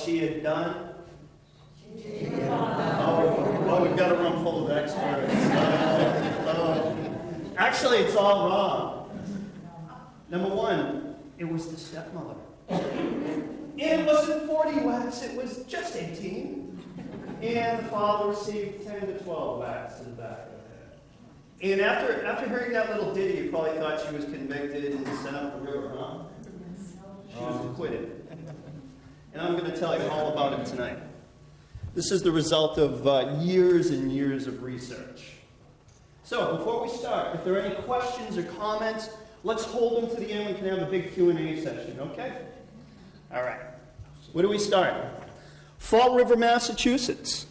She had done. Oh, we've got a room full of experts. Actually, it's all wrong. Number one, it was the stepmother. And it wasn't 40 whacks, it was just 18. And the father received 10 to 12 whacks to the back of the head. And after hearing that little ditty, you probably thought she was convicted and sent up the river, huh? She was acquitted. And I'm going to tell you all about it tonight. This is the result of years and years of research. So, before we start, if there are any questions or comments, let's hold them to the end. We can have a big Q&A session, okay? All right. Where do we start? Fall River, Massachusetts.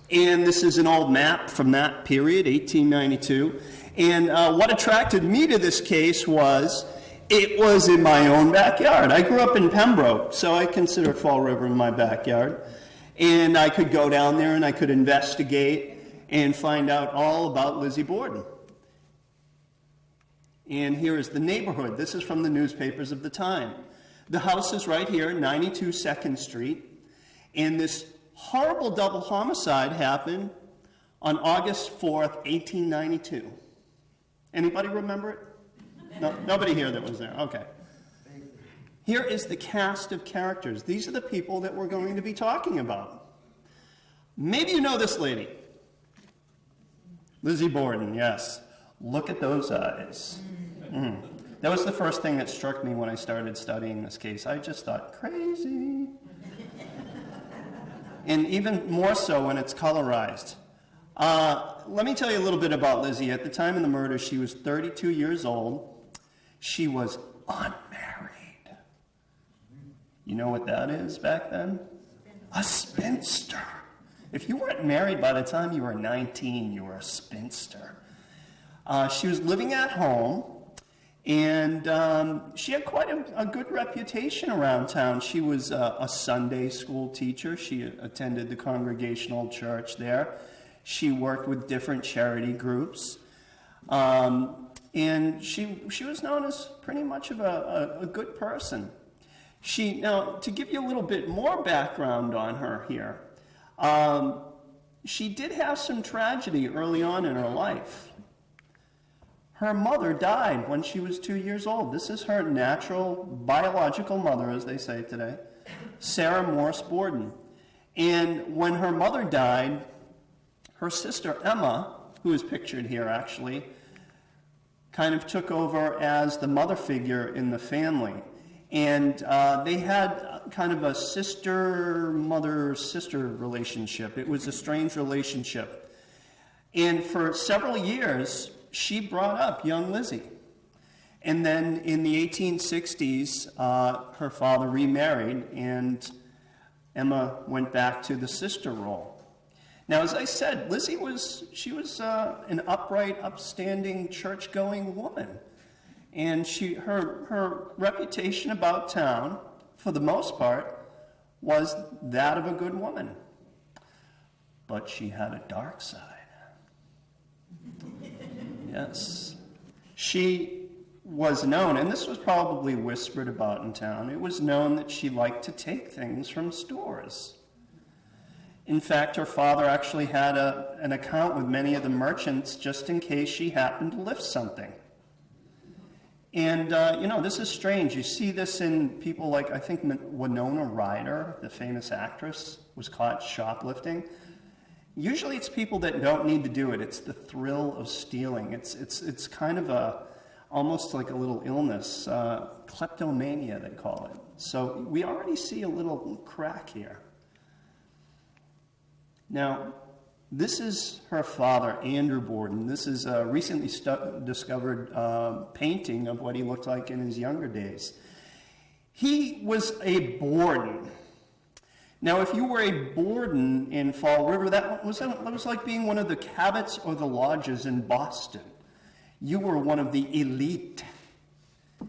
And this is an old map from that period, 1892. And what attracted me to this case was it was in my own backyard. I grew up in Pembroke, so I consider Fall River in my backyard. And I could go down there and I could investigate and find out all about Lizzie Borden. And here is the neighborhood. This is from the newspapers of the time. The house is right here, 92 2nd Street. And this horrible double homicide happened on August 4th, 1892. Anybody remember it? No, nobody here that was there. Okay. Here is the cast of characters. These are the people that we're going to be talking about. Maybe you know this lady. Lizzie Borden, yes. Look at those eyes. That was the first thing that struck me when I started studying this case. I just thought, crazy. And even more so when it's colorized. Let me tell you a little bit about Lizzie. At the time of the murder, she was 32 years old. She was unmarried. You know what that is back then? A spinster. If you weren't married by the time you were 19, you were a spinster. She was living at home, and she had quite a good reputation around town. She was a Sunday school teacher. She attended the Congregational church there. She worked with different charity groups. And she was known as pretty much of a good person. Now, to give you a little bit more background on her here, she did have some tragedy early on in her life. Her mother died when she was 2 years old. This is her natural, biological mother, as they say today, Sarah Morse Borden. And when her mother died, her sister Emma, who is pictured here actually, kind of took over as the mother figure in the family. And they had kind of a sister-mother-sister relationship. It was a strange relationship. And for several years, she brought up young Lizzie. And then in the 1860s, her father remarried, and Emma went back to the sister role. Now, as I said, Lizzie was an upright, upstanding, church-going woman. And her reputation about town, for the most part, was that of a good woman. But she had a dark side. Yes. She was known, and this was probably whispered about in town, it was known that she liked to take things from stores. In fact, her father actually had an account with many of the merchants just in case she happened to lift something. And, this is strange. You see this in people like, I think, Winona Ryder, the famous actress, was caught shoplifting. Usually it's people that don't need to do it. It's the thrill of stealing. It's kind of almost like a little illness, kleptomania, they call it. So we already see a little crack here. Now, this is her father, Andrew Borden. This is a recently discovered painting of what he looked like in his younger days. He was a Borden. Now, if you were a Borden in Fall River, that was like being one of the Cabots or the Lodges in Boston. You were one of the elite,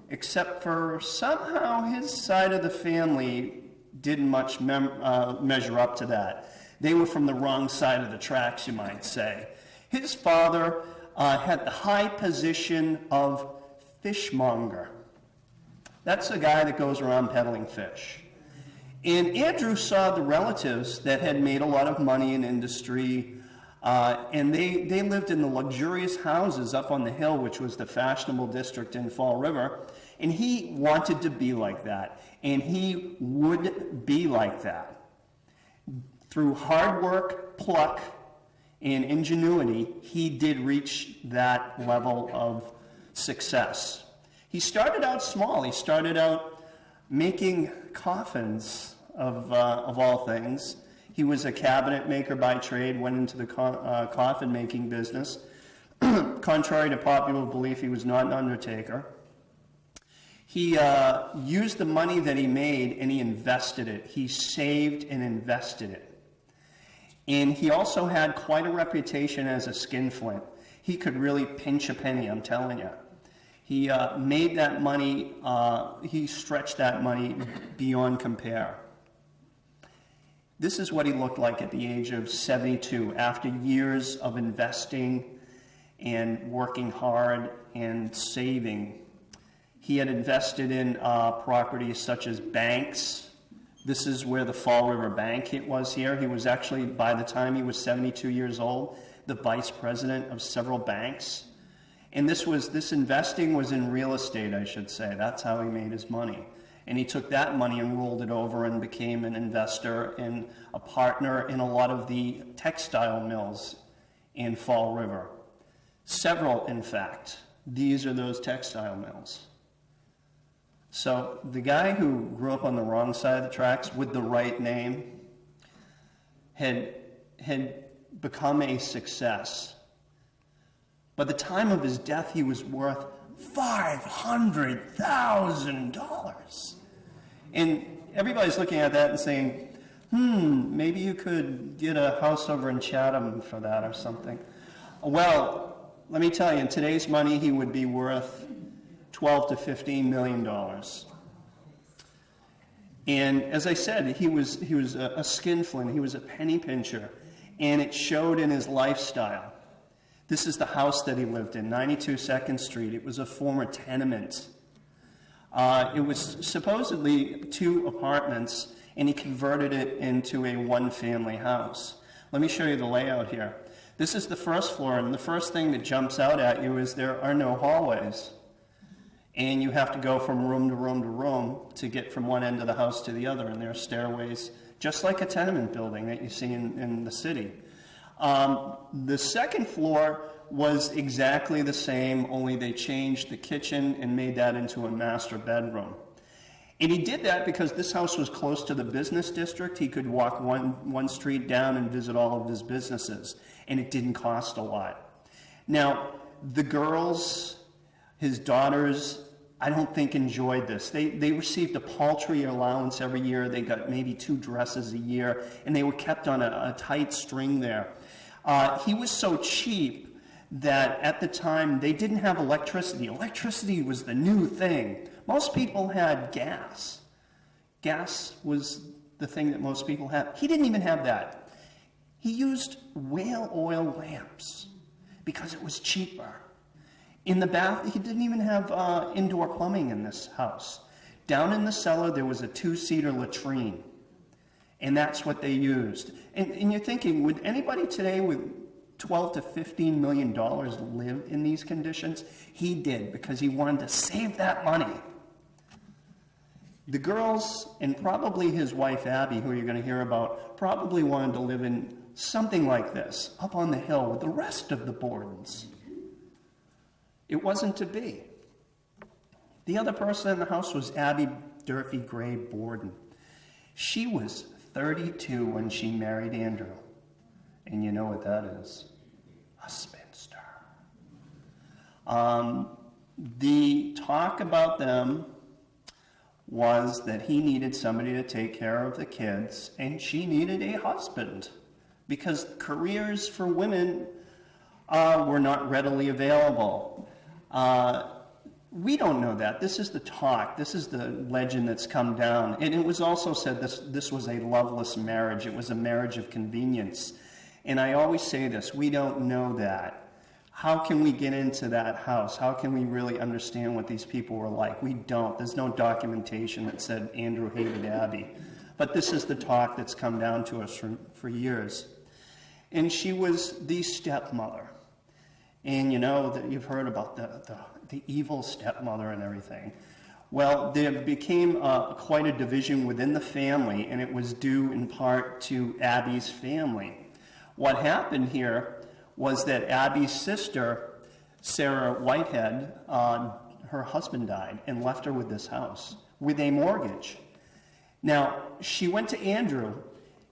except for somehow his side of the family didn't much measure up to that. They were from the wrong side of the tracks, you might say. His father had the high position of fishmonger. That's the guy that goes around peddling fish. And Andrew saw the relatives that had made a lot of money in industry, and they lived in the luxurious houses up on the hill, which was the fashionable district in Fall River, and he wanted to be like that, and he would be like that. Through hard work, pluck, and ingenuity, he did reach that level of success. He started out small. He started out making coffins of all things. He was a cabinet maker by trade, went into the coffin making business. Contrary to popular belief, he was not an undertaker. He used the money that he made and he invested it. He saved and invested it. And he also had quite a reputation as a skinflint. He could really pinch a penny, I'm telling you. He made that money, he stretched that money beyond compare. This is what he looked like at the age of 72, after years of investing and working hard and saving. He had invested in properties such as banks. This is where the Fall River Bank was here. He was actually, by the time he was 72 years old, the vice president of several banks. And this investing was in real estate, I should say. That's how he made his money. And he took that money and rolled it over and became an investor and a partner in a lot of the textile mills in Fall River. Several, in fact. These are those textile mills. So the guy who grew up on the wrong side of the tracks with the right name had become a success. By the time of his death, he was worth $500,000. And everybody's looking at that and saying, maybe you could get a house over in Chatham for that or something. Well, let me tell you, in today's money, he would be worth $12 to $15 million. And as I said, he was a skinflint, he was a penny pincher, and it showed in his lifestyle. This is the house that he lived in, 92 2nd Street. It was a former tenement. It was supposedly 2 apartments, and he converted it into a one-family house. Let me show you the layout here. This is the first floor, and the first thing that jumps out at you is there are no hallways. And you have to go from room to room to room to get from one end of the house to the other, and there are stairways, just like a tenement building that you see in the city. The second floor was exactly the same, only they changed the kitchen and made that into a master bedroom. And he did that because this house was close to the business district. He could walk one street down and visit all of his businesses, and it didn't cost a lot. Now, the girls, his daughters, I don't think enjoyed this. They received a paltry allowance every year. They got maybe 2 dresses a year, and they were kept on a tight string there. He was so cheap that at the time they didn't have electricity. Electricity was the new thing. Most people had gas. Gas was the thing that most people had. He didn't even have that. He used whale oil lamps because it was cheaper. In the bath, he didn't even have indoor plumbing in this house. Down in the cellar, there was a 2-seater latrine, and that's what they used. And you're thinking, would anybody today with $12 to $15 million live in these conditions? He did, because he wanted to save that money. The girls, and probably his wife Abby, who you're going to hear about, probably wanted to live in something like this, up on the hill with the rest of the Bordens. It wasn't to be. The other person in the house was Abby Durfee Gray Borden. She was 32 when she married Andrew. And you know what that is? A spinster. The talk about them was that he needed somebody to take care of the kids, and she needed a husband, because careers for women were not readily available. We don't know that. This is the talk. This is the legend that's come down. And it was also said this was a loveless marriage. It was a marriage of convenience. And I always say this, we don't know that. How can we get into that house? How can we really understand what these people were like? We don't. There's no documentation that said Andrew hated Abby. But this is the talk that's come down to us for years. And she was the stepmother. And you know that you've heard about the evil stepmother and everything. Well, there became quite a division within the family, and it was due in part to Abby's family. What happened here was that Abby's sister, Sarah Whitehead, her husband died and left her with this house with a mortgage. Now, she went to Andrew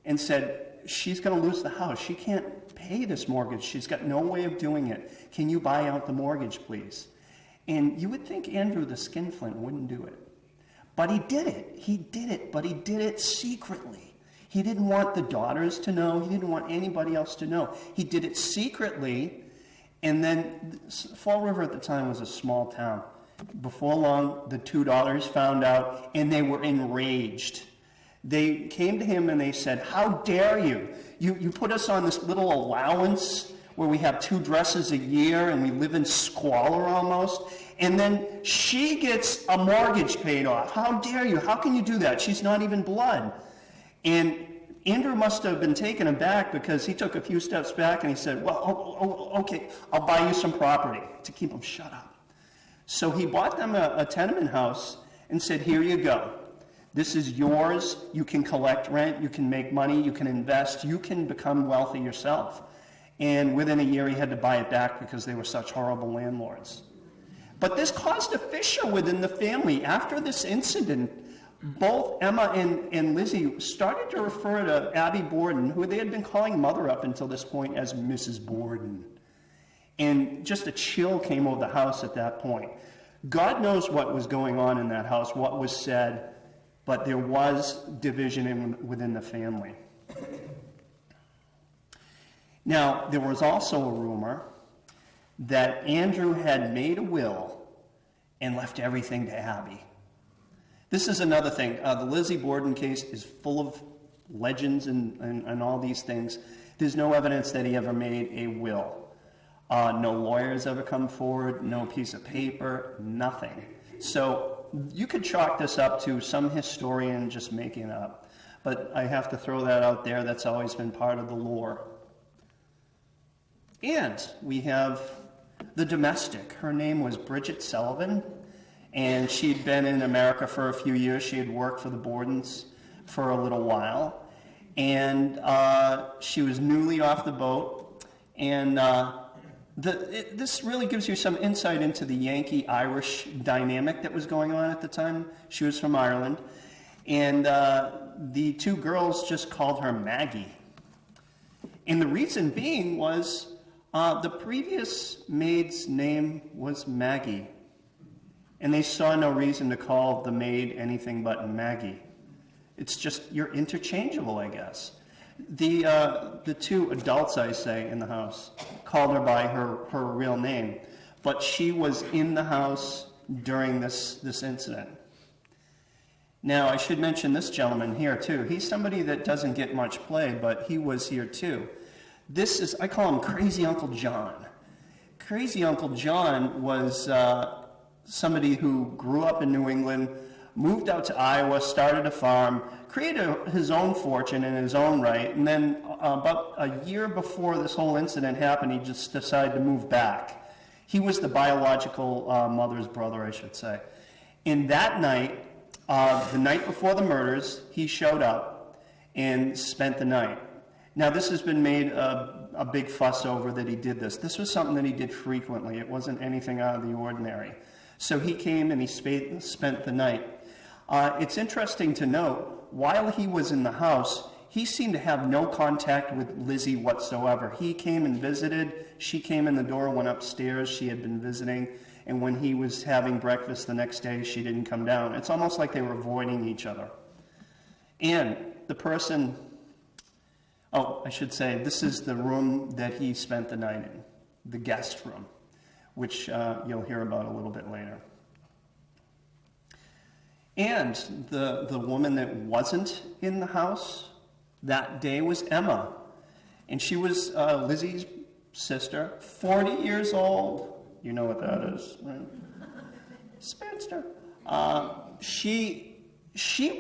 and said, she's going to lose the house. She can't pay this mortgage. She's got no way of doing it. Can you buy out the mortgage, please? And you would think Andrew the skinflint wouldn't do it. But he did it. He did it, but he did it secretly. He didn't want the daughters to know. He didn't want anybody else to know. He did it secretly, and then Fall River at the time was a small town. Before long, the two daughters found out, and they were enraged. They came to him and they said, how dare you? You put us on this little allowance where we have 2 dresses a year and we live in squalor almost, and then she gets a mortgage paid off. How dare you? How can you do that? She's not even blood. And Andrew must have been taken aback, because he took a few steps back and he said, well, okay, I'll buy you some property, to keep them shut up. So he bought them a tenement house and said, here you go. This is yours. You can collect rent. You can make money. You can invest. You can become wealthy yourself. And within a year, he had to buy it back because they were such horrible landlords. But this caused a fissure within the family. After this incident, both Emma and Lizzie started to refer to Abby Borden, who they had been calling mother up until this point, as Mrs. Borden. And just a chill came over the house at that point. God knows what was going on in that house, what was said, but there was division within the family. Now, there was also a rumor that Andrew had made a will and left everything to Abby. This is another thing. The Lizzie Borden case is full of legends and all these things. There's no evidence that he ever made a will. No lawyers ever come forward, no piece of paper, nothing. So you could chalk this up to some historian just making it up. But I have to throw that out there. That's always been part of the lore. And we have the domestic. Her name was Bridget Sullivan. And she'd been in America for a few years. She had worked for the Bordens for a little while. And she was newly off the boat. And this really gives you some insight into the Yankee-Irish dynamic that was going on at the time. She was from Ireland. And the two girls just called her Maggie. And the reason being was the previous maid's name was Maggie. And they saw no reason to call the maid anything but Maggie. It's just, you're interchangeable, I guess. The two adults, I say, in the house called her by her real name. But she was in the house during this incident. Now, I should mention this gentleman here, too. He's somebody that doesn't get much play, but he was here, too. This is, I call him Crazy Uncle John. Crazy Uncle John was somebody who grew up in New England, moved out to Iowa, started a farm, created his own fortune in his own right, and then about a year before this whole incident happened, he just decided to move back. He was the biological mother's brother, I should say. And that night, the night before the murders, he showed up and spent the night. Now, this has been made a big fuss over that he did this. This was something that he did frequently. It wasn't anything out of the ordinary. So he came and he spent the night. It's interesting to note, while he was in the house, he seemed to have no contact with Lizzie whatsoever. He came and visited. She came in the door, went upstairs. She had been visiting. And when he was having breakfast the next day, she didn't come down. It's almost like they were avoiding each other. And the person, I should say, this is the room that he spent the night in, the guest room, which you'll hear about a little bit later. And the woman that wasn't in the house that day was Emma. And she was Lizzie's sister, 40 years old. You know what that is, right? Spinster. She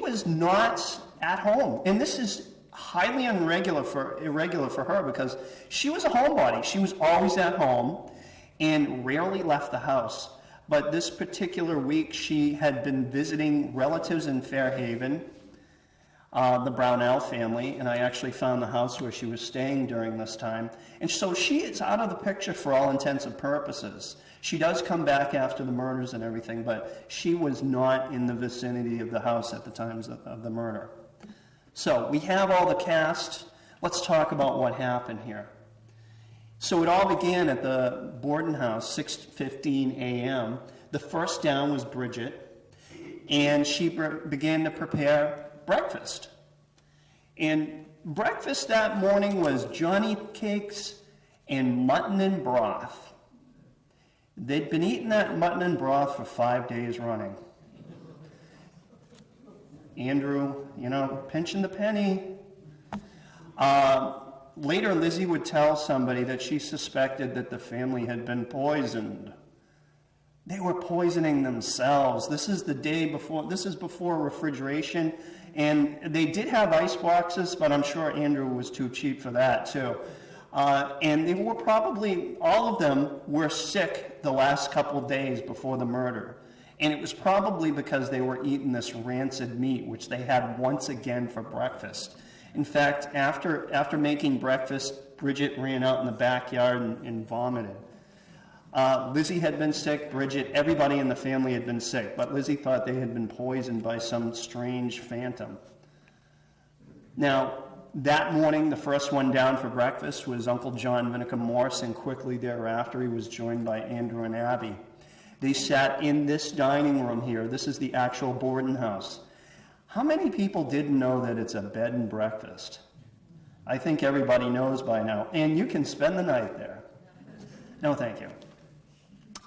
was not at home. And this is highly irregular for her because she was a homebody. She was always at home and rarely left the house. But this particular week, she had been visiting relatives in Fairhaven, the Brownell family, and I actually found the house where she was staying during this time. And so she is out of the picture for all intents and purposes. She does come back after the murders and everything, but she was not in the vicinity of the house at the times of the murder. So we have all the cast. Let's talk about what happened here. So it all began at the Borden house, 6:15 a.m. The first down was Bridget, and she began to prepare breakfast. And breakfast that morning was Johnny cakes and mutton and broth. They'd been eating that mutton and broth for 5 days running. Andrew, pinching the penny. Later, Lizzie would tell somebody that she suspected that the family had been poisoned. They were poisoning themselves. This is the day before, this is before refrigeration, and they did have ice boxes, but I'm sure Andrew was too cheap for that, too. And they were probably, all of them were sick the last couple days before the murder. And it was probably because they were eating this rancid meat, which they had once again for breakfast. In fact, after making breakfast, Bridget ran out in the backyard and vomited. Lizzie had been sick, Bridget, everybody in the family had been sick, but Lizzie thought they had been poisoned by some strange phantom. Now, that morning, the first one down for breakfast was Uncle John Vinicum Morse, and quickly thereafter he was joined by Andrew and Abby. They sat in this dining room here. This is the actual Borden house. How many people didn't know that it's a bed and breakfast? I think everybody knows by now. And you can spend the night there. No, thank you.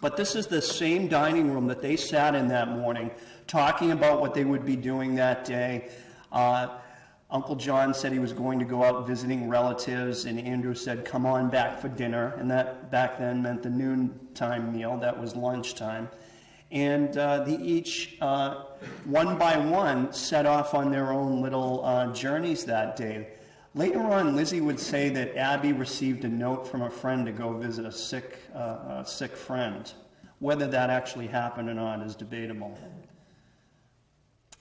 But this is the same dining room that they sat in that morning, talking about what they would be doing that day. Uncle John said he was going to go out visiting relatives, and Andrew said, come on back for dinner. And that back then meant the noontime meal. That was lunchtime. And they each, one by one, set off on their own little journeys that day. Later on, Lizzie would say that Abby received a note from a friend to go visit a sick friend. Whether that actually happened or not is debatable.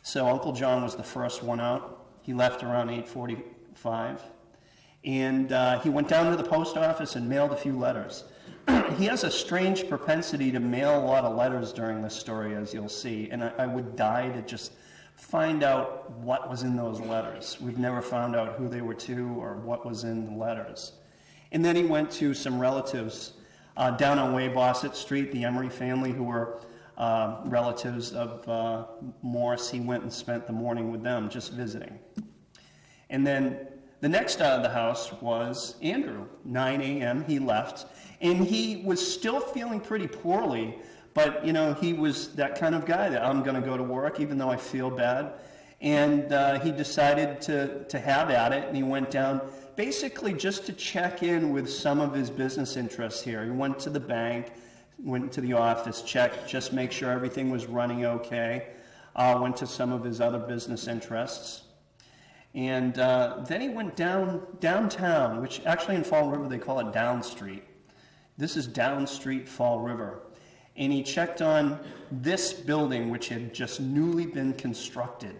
So Uncle John was the first one out. He left around 8:45. And he went down to the post office and mailed a few letters. He has a strange propensity to mail a lot of letters during this story, as you'll see, and I would die to just find out what was in those letters. We've never found out who they were to or what was in the letters. And then he went to some relatives down on Waybosset Street, the Emery family, who were relatives of Morse. He went and spent the morning with them, just visiting. And then the next out of the house was Andrew. 9 a.m. he left. And he was still feeling pretty poorly, but, he was that kind of guy that I'm going to go to work even though I feel bad. And he decided to have at it, and he went down basically just to check in with some of his business interests here. He went to the bank, went to the office, checked, just make sure everything was running okay, went to some of his other business interests. And then he went downtown, which actually in Fall River they call it Down Street. This is Down Street, Fall River. And he checked on this building, which had just newly been constructed.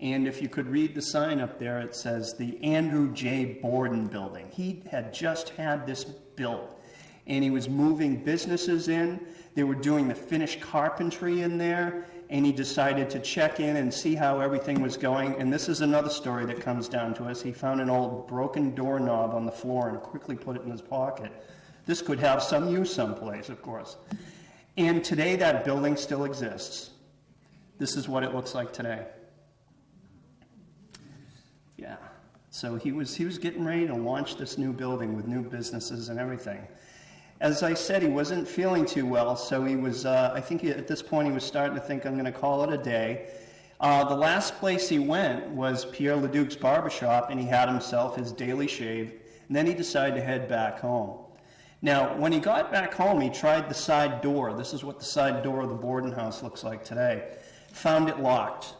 And if you could read the sign up there, it says the Andrew J. Borden building. He had just had this built. And he was moving businesses in. They were doing the finished carpentry in there. and he decided to check in and see how everything was going. And this is another story that comes down to us. He found an old broken doorknob on the floor and quickly put it in his pocket. This could have some use someplace, of course. And today that building still exists. This is what it looks like today. Yeah. So he was getting ready to launch this new building with new businesses and everything. As I said, he wasn't feeling too well, so he was, I think at this point he was starting to think, I'm going to call it a day. The last place he went was Pierre Leduc's barbershop, and he had himself his daily shave, and then he decided to head back home. Now, when he got back home, he tried the side door. This is what the side door of the Borden house looks like today. Found it locked.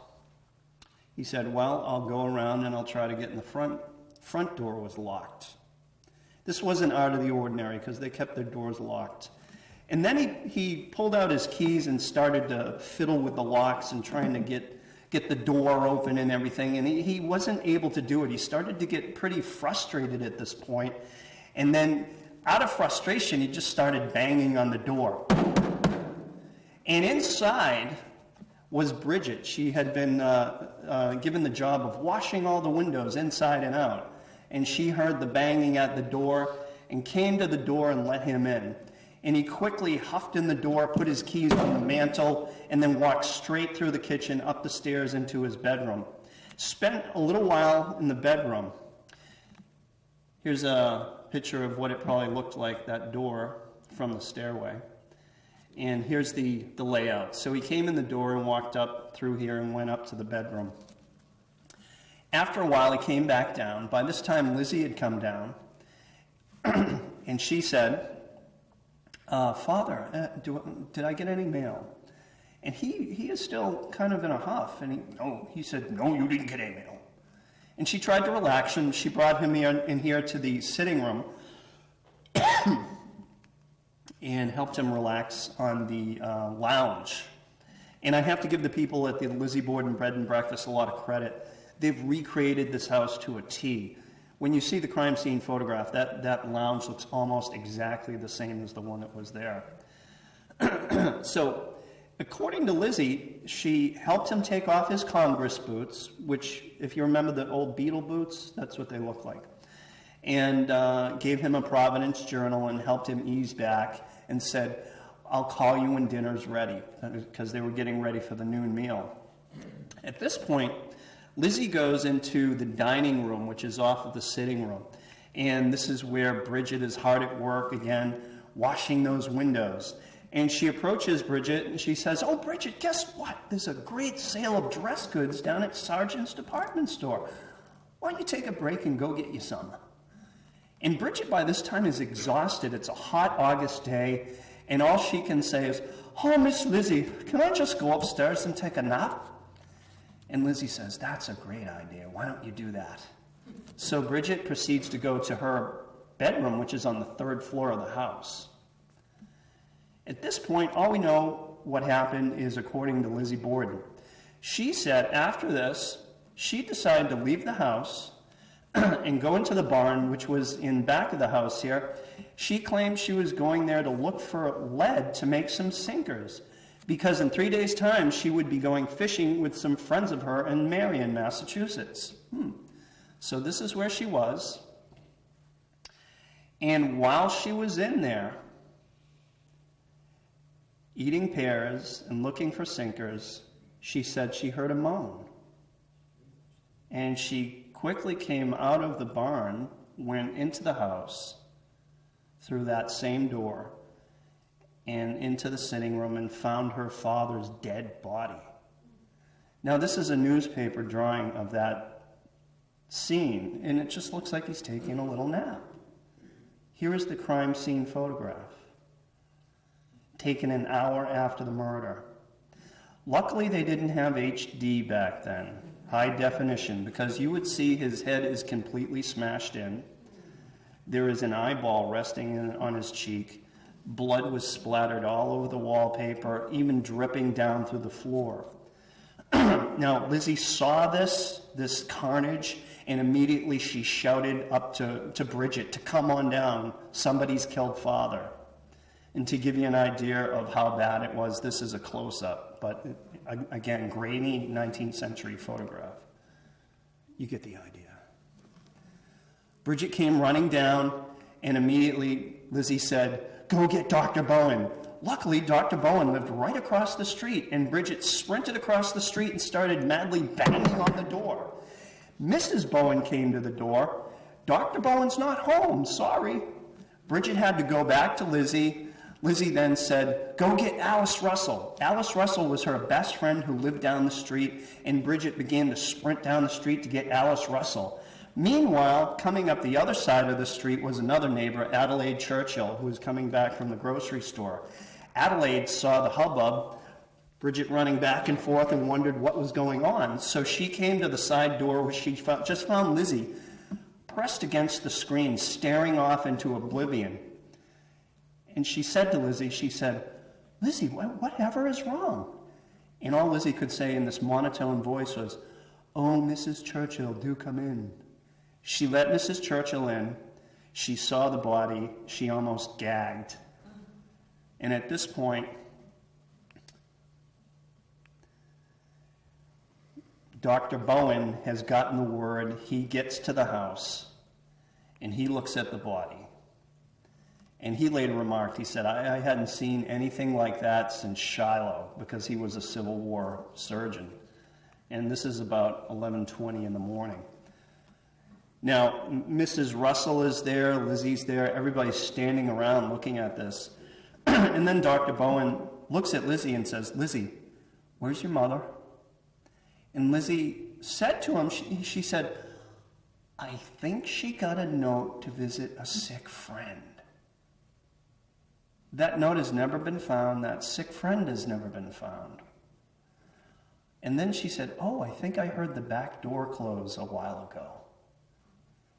He said, well, I'll go around and I'll try to get in the front. Front door was locked. This wasn't out of the ordinary because they kept their doors locked. And then he pulled out his keys and started to fiddle with the locks and trying to get the door open and everything. And he wasn't able to do it. He started to get pretty frustrated at this point. And then out of frustration, he just started banging on the door. And inside was Bridget. She had been given the job of washing all the windows inside and out. And she heard the banging at the door and came to the door and let him in. And he quickly huffed in the door, put his keys on the mantle, and then walked straight through the kitchen, up the stairs into his bedroom. Spent a little while in the bedroom. Here's a picture of what it probably looked like, that door from the stairway. And here's the layout. So he came in the door and walked up through here and went up to the bedroom. After a while, he came back down. By this time, Lizzie had come down, and she said, Father, did I get any mail? And he is still kind of in a huff, and he said, no, you didn't get any mail. And she tried to relax him. She brought him in here to the sitting room and helped him relax on the lounge. And I have to give the people at the Lizzie Borden Bread and Breakfast a lot of credit. They've recreated this house to a T. When you see the crime scene photograph, that lounge looks almost exactly the same as the one that was there. So, according to Lizzie, she helped him take off his Congress boots, which, if you remember the old Beatle boots, that's what they look like, and gave him a Providence journal and helped him ease back and said, I'll call you when dinner's ready, because they were getting ready for the noon meal. At this point, Lizzie goes into the dining room, which is off of the sitting room. And this is where Bridget is hard at work again, washing those windows. And she approaches Bridget and she says, oh, Bridget, guess what? There's a great sale of dress goods down at Sargent's department store. Why don't you take a break and go get you some? And Bridget by this time is exhausted. It's a hot August day. And all she can say is, oh, Miss Lizzie, can I just go upstairs and take a nap? And Lizzie says, that's a great idea. Why don't you do that? So Bridget proceeds to go to her bedroom, which is on the third floor of the house. At this point, all we know what happened is according to Lizzie Borden. She said after this, she decided to leave the house and go into the barn, which was in back of the house here. She claimed she was going there to look for lead to make some sinkers, because in 3 days' time, she would be going fishing with some friends of her in Marion, Massachusetts. So this is where she was. And while she was in there, eating pears and looking for sinkers, she said she heard a moan. And she quickly came out of the barn, went into the house through that same door, and into the sitting room and found her father's dead body. Now, this is a newspaper drawing of that scene, and it just looks like he's taking a little nap. Here is the crime scene photograph, taken an hour after the murder. Luckily, they didn't have HD back then, high definition, because you would see his head is completely smashed in. There is an eyeball resting on his cheek. Blood was splattered all over the wallpaper, even dripping down through the floor. Now, Lizzie saw this carnage, and immediately she shouted up to Bridget to come on down. Somebody's killed father. And to give you an idea of how bad it was, this is a close-up, but again, grainy 19th century photograph. You get the idea. Bridget came running down, and immediately Lizzie said, "Go get Dr. Bowen." Luckily, Dr. Bowen lived right across the street, and Bridget sprinted across the street and started madly banging on the door. Mrs. Bowen came to the door. "Dr. Bowen's not home, sorry." Bridget had to go back to Lizzie. Lizzie then said, "Go get Alice Russell." Alice Russell was her best friend who lived down the street, and Bridget began to sprint down the street to get Alice Russell. Meanwhile, coming up the other side of the street was another neighbor, Adelaide Churchill, who was coming back from the grocery store. Adelaide saw the hubbub, Bridget running back and forth, and wondered what was going on. So she came to the side door where she just found Lizzie pressed against the screen, staring off into oblivion. And she said to Lizzie, "Lizzie, whatever is wrong?" And all Lizzie could say in this monotone voice was, "Oh, Mrs. Churchill, do come in." She let Mrs. Churchill in. She saw the body. She almost gagged. And at this point, Dr. Bowen has gotten the word. He gets to the house, and he looks at the body. And he later remarked, he said, I hadn't seen anything like that since Shiloh, because he was a Civil War surgeon. And this is about 11:20 in the morning. Now, Mrs. Russell is there, Lizzie's there, everybody's standing around looking at this. And then Dr. Bowen looks at Lizzie and says, "Lizzie, where's your mother?" And Lizzie said to him, she said, "I think she got a note to visit a sick friend." That note has never been found. That sick friend has never been found. And then she said, "Oh, I think I heard the back door close a while ago."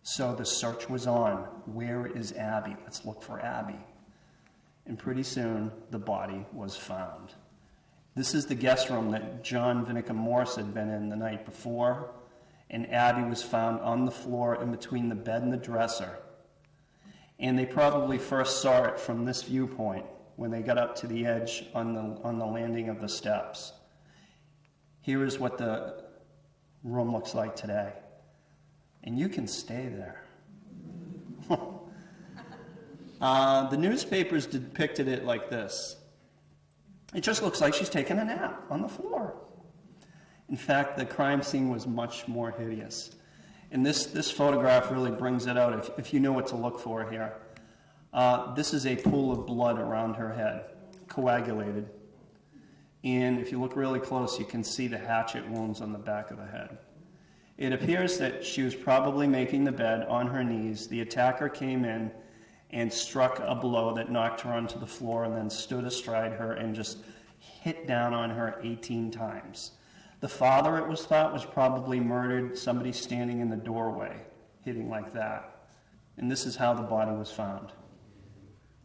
So the search was on. Where is Abby? Let's look for Abby. And pretty soon, the body was found. This is the guest room that John Vinicum Morse had been in the night before, and Abby was found on the floor in between the bed and the dresser. And they probably first saw it from this viewpoint when they got up to the edge on the landing of the steps. Here is what the room looks like today. And you can stay there. The newspapers depicted it like this. It just looks like she's taking a nap on the floor. In fact, the crime scene was much more hideous. And this photograph really brings it out, if you know what to look for here. This is a pool of blood around her head, coagulated. And if you look really close, you can see the hatchet wounds on the back of the head. It appears that she was probably making the bed on her knees. The attacker came in and struck a blow that knocked her onto the floor and then stood astride her and just hit down on her 18 times. The father, it was thought, was probably murdered, somebody standing in the doorway, hitting like that. And this is how the body was found.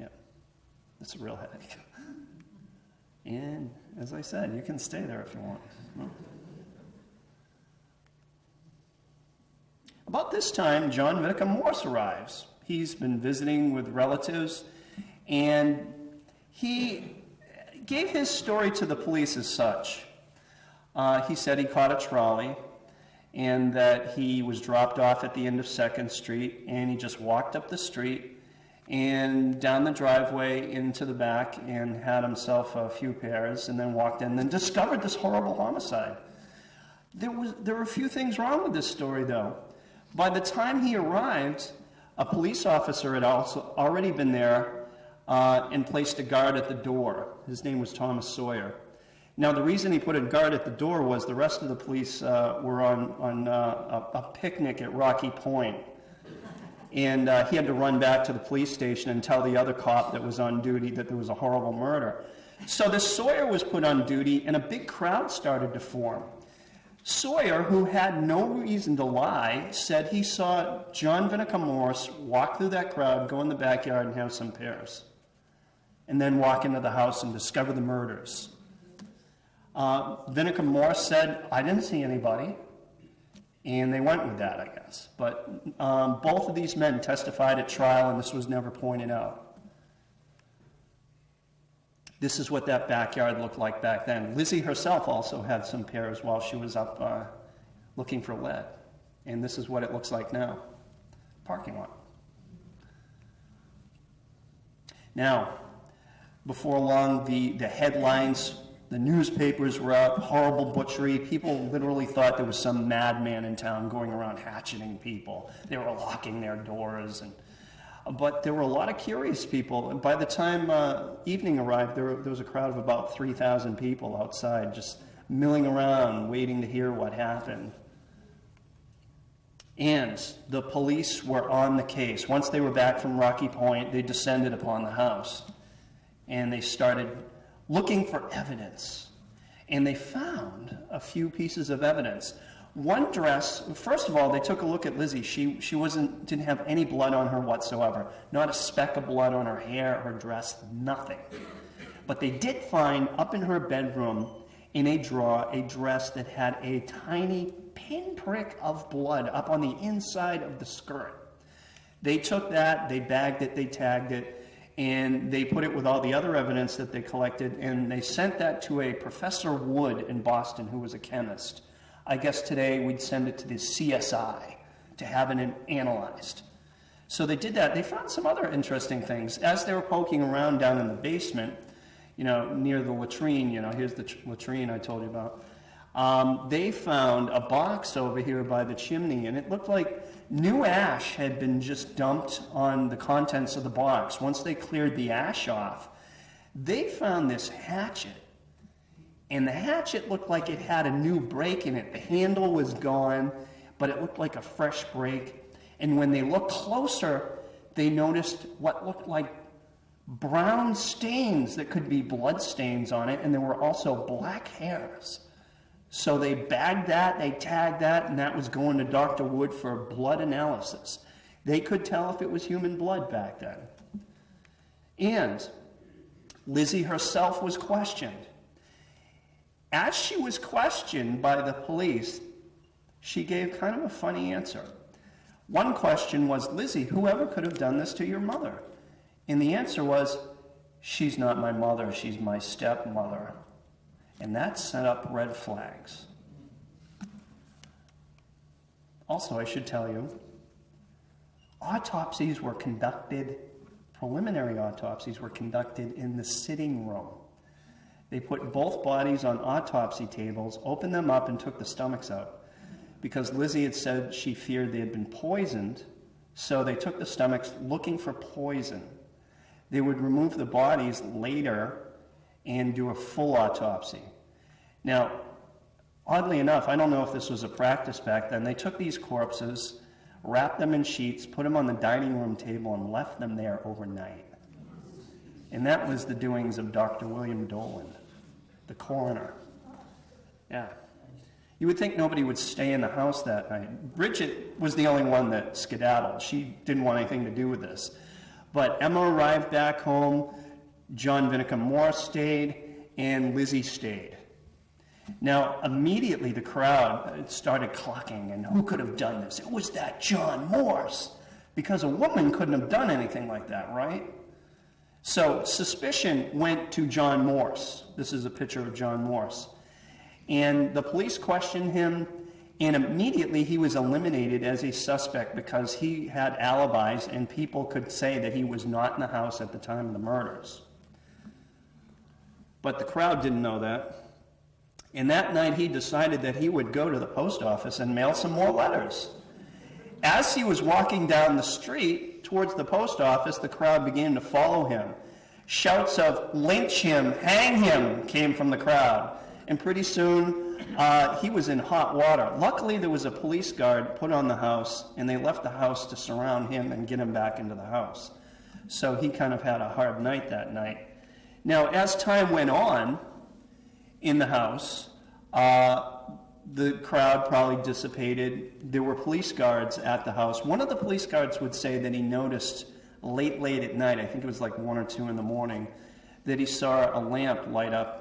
Yeah, it's a real headache. And as I said, you can stay there if you want. About this time, John Vinicum Morse arrives. He's been visiting with relatives, and he gave his story to the police as such. He said he caught a trolley, and that he was dropped off at the end of 2nd Street, and he just walked up the street and down the driveway into the back and had himself a few pairs, and then walked in, and then discovered this horrible homicide. There were a few things wrong with this story, though. By the time he arrived, a police officer had also already been there and placed a guard at the door. His name was Thomas Sawyer. Now, the reason he put a guard at the door was the rest of the police were on a picnic at Rocky Point. And he had to run back to the police station and tell the other cop that was on duty that there was a horrible murder. So this Sawyer was put on duty, and a big crowd started to form. Sawyer, who had no reason to lie, said he saw John Vinicum Morse walk through that crowd, go in the backyard and have some pears, and then walk into the house and discover the murders. Vinicum Morse said, "I didn't see anybody," and they went with that, I guess. But both of these men testified at trial, and this was never pointed out. This is what that backyard looked like back then. Lizzie herself also had some pears while she was up looking for lead. And this is what it looks like now. Parking lot. Now, before long, the headlines, the newspapers were out, horrible butchery. People literally thought there was some madman in town going around hatcheting people. They were locking their doors. But there were a lot of curious people. And by the time evening arrived, there was a crowd of about 3,000 people outside just milling around, waiting to hear what happened. And the police were on the case. Once they were back from Rocky Point, they descended upon the house. And they started looking for evidence. And they found a few pieces of evidence. One dress, first of all, they took a look at Lizzie. She didn't have any blood on her whatsoever. Not a speck of blood on her hair, her dress, nothing. But they did find up in her bedroom, in a drawer, a dress that had a tiny pinprick of blood up on the inside of the skirt. They took that, they bagged it, they tagged it, and they put it with all the other evidence that they collected, and they sent that to a Professor Wood in Boston, who was a chemist. I guess today we'd send it to the CSI to have it analyzed. So they did that. They found some other interesting things. As they were poking around down in the basement, near the latrine, here's the latrine I told you about, they found a box over here by the chimney, and it looked like new ash had been just dumped on the contents of the box. Once they cleared the ash off, they found this hatchet. And the hatchet looked like it had a new break in it. The handle was gone, but it looked like a fresh break. And when they looked closer, they noticed what looked like brown stains that could be blood stains on it, and there were also black hairs. So they bagged that, they tagged that, and that was going to Dr. Wood for blood analysis. They could tell if it was human blood back then. And Lizzie herself was questioned. As she was questioned by the police, she gave kind of a funny answer. One question was, Lizzie, whoever could have done this to your mother? And the answer was, she's not my mother, she's my stepmother. And that set up red flags. Also, I should tell you, autopsies were conducted, preliminary autopsies were conducted in the sitting room. They put both bodies on autopsy tables, opened them up, and took the stomachs out. Because Lizzie had said she feared they had been poisoned, so they took the stomachs looking for poison. They would remove the bodies later and do a full autopsy. Now, oddly enough, I don't know if this was a practice back then, they took these corpses, wrapped them in sheets, put them on the dining room table, and left them there overnight. And that was the doings of Dr. William Dolan, the coroner. Yeah. You would think nobody would stay in the house that night. Bridget was the only one that skedaddled. She didn't want anything to do with this. But Emma arrived back home, John Vinicum Moore stayed, and Lizzie stayed. Now, immediately the crowd started clucking, and who could have done this? It was that John Morse, because a woman couldn't have done anything like that, right? So suspicion went to John Morse. This is a picture of John Morse. And the police questioned him, and immediately he was eliminated as a suspect because he had alibis and people could say that he was not in the house at the time of the murders. But the crowd didn't know that. And that night he decided that he would go to the post office and mail some more letters. As he was walking down the street towards the post office, the crowd began to follow him. Shouts of "lynch him, hang him" came from the crowd. And pretty soon, he was in hot water. Luckily, there was a police guard put on the house, and they left the house to surround him and get him back into the house. So he kind of had a hard night that night. Now, as time went on in the house, the crowd probably dissipated. There were police guards at the house. One of the police guards would say that he noticed late at night, I think it was like 1 or 2 in the morning, that he saw a lamp light up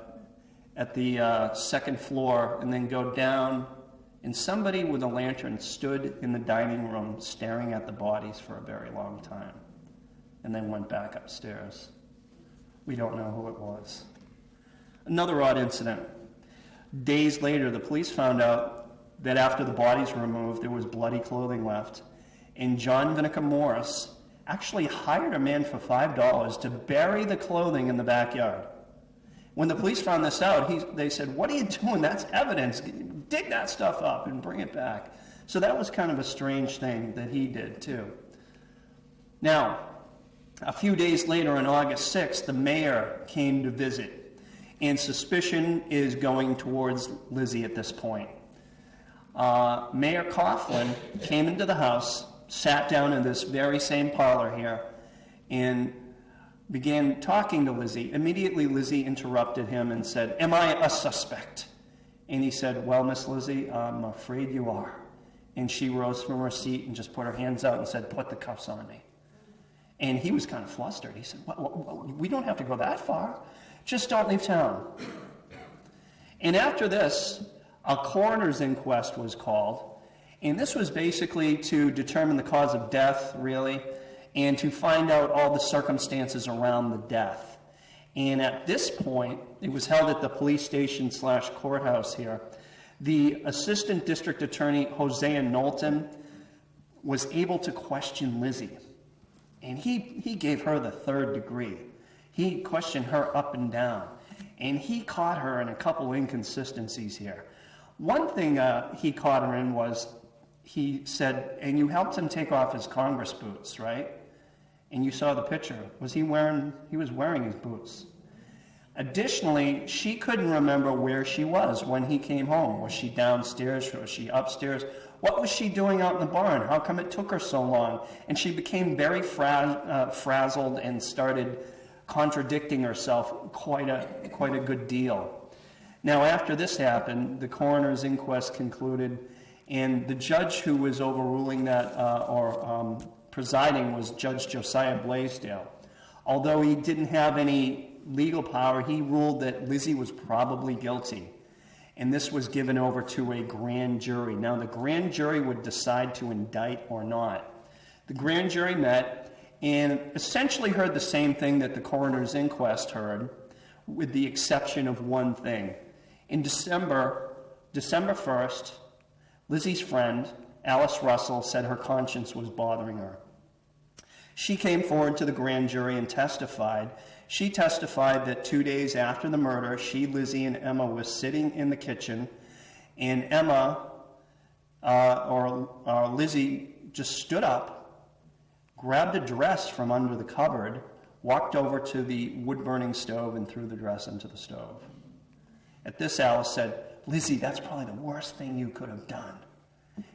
at the second floor and then go down, and somebody with a lantern stood in the dining room staring at the bodies for a very long time and then went back upstairs. We don't know who it was. Another odd incident. Days later, the police found out that after the bodies were removed, there was bloody clothing left. And John Vinegar Morris actually hired a man for $5 to bury the clothing in the backyard. When the police found this out, they said, "What are you doing? That's evidence. Dig that stuff up and bring it back." So that was kind of a strange thing that he did, too. Now, a few days later, on August 6th, the mayor came to visit, and suspicion is going towards Lizzie at this point. Mayor Coughlin came into the house, sat down in this very same parlor here, and began talking to Lizzie. Immediately, Lizzie interrupted him and said, "Am I a suspect?" And he said, "Well, Miss Lizzie, I'm afraid you are." And she rose from her seat and just put her hands out and said, "Put the cuffs on me." And he was kind of flustered. He said, well, "We don't have to go that far. Just don't leave town." And after this, a coroner's inquest was called. And this was basically to determine the cause of death, really, and to find out all the circumstances around the death. And at this point, it was held at the police station / courthouse here. The assistant district attorney, Hosea Knowlton, was able to question Lizzie. And he gave her the 3rd degree. He questioned her up and down. And he caught her in a couple inconsistencies here. One thing he caught her in was, he said, "And you helped him take off his Congress boots, right? And you saw the picture. He was wearing his boots." Additionally, she couldn't remember where she was when he came home. Was she downstairs? Was she upstairs? What was she doing out in the barn? How come it took her so long? And she became very frazzled and started contradicting herself quite a good deal. Now, after this happened, the coroner's inquest concluded, and the judge who was overruling that presiding was Judge Josiah Blaisdell. Although he didn't have any legal power, he ruled that Lizzie was probably guilty. And this was given over to a grand jury. Now, the grand jury would decide to indict or not. The grand jury met and essentially heard the same thing that the coroner's inquest heard, with the exception of one thing. In December 1st, Lizzie's friend, Alice Russell, said her conscience was bothering her. She came forward to the grand jury and testified. She testified that 2 days after the murder, she, Lizzie, and Emma were sitting in the kitchen, and Emma, or Lizzie, just stood up, grabbed a dress from under the cupboard, walked over to the wood-burning stove, and threw the dress into the stove. At this, Alice said, "Lizzie, that's probably the worst thing you could have done."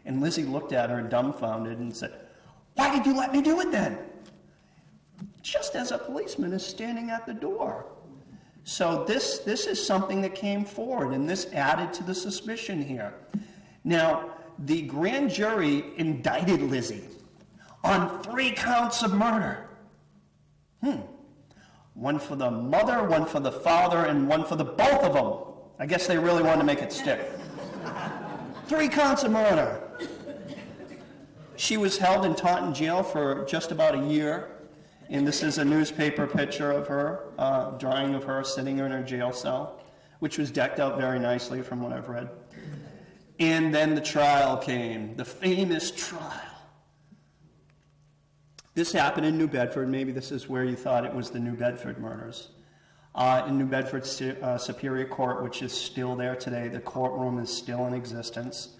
And Lizzie looked at her dumbfounded and said, "Why did you let me do it then?" Just as a policeman is standing at the door. So this is something that came forward, and this added to the suspicion here. Now, the grand jury indicted Lizzie on 3 counts of murder. One for the mother, one for the father, and one for the both of them. I guess they really wanted to make it stick. 3 counts of murder. She was held in Taunton jail for just about a year. And this is a newspaper picture of her, drawing of her sitting in her jail cell, which was decked out very nicely from what I've read. And then the trial came, the famous trial. This happened in New Bedford. Maybe this is where you thought it was the New Bedford murders. In New Bedford Superior Court, which is still there today. The courtroom is still in existence.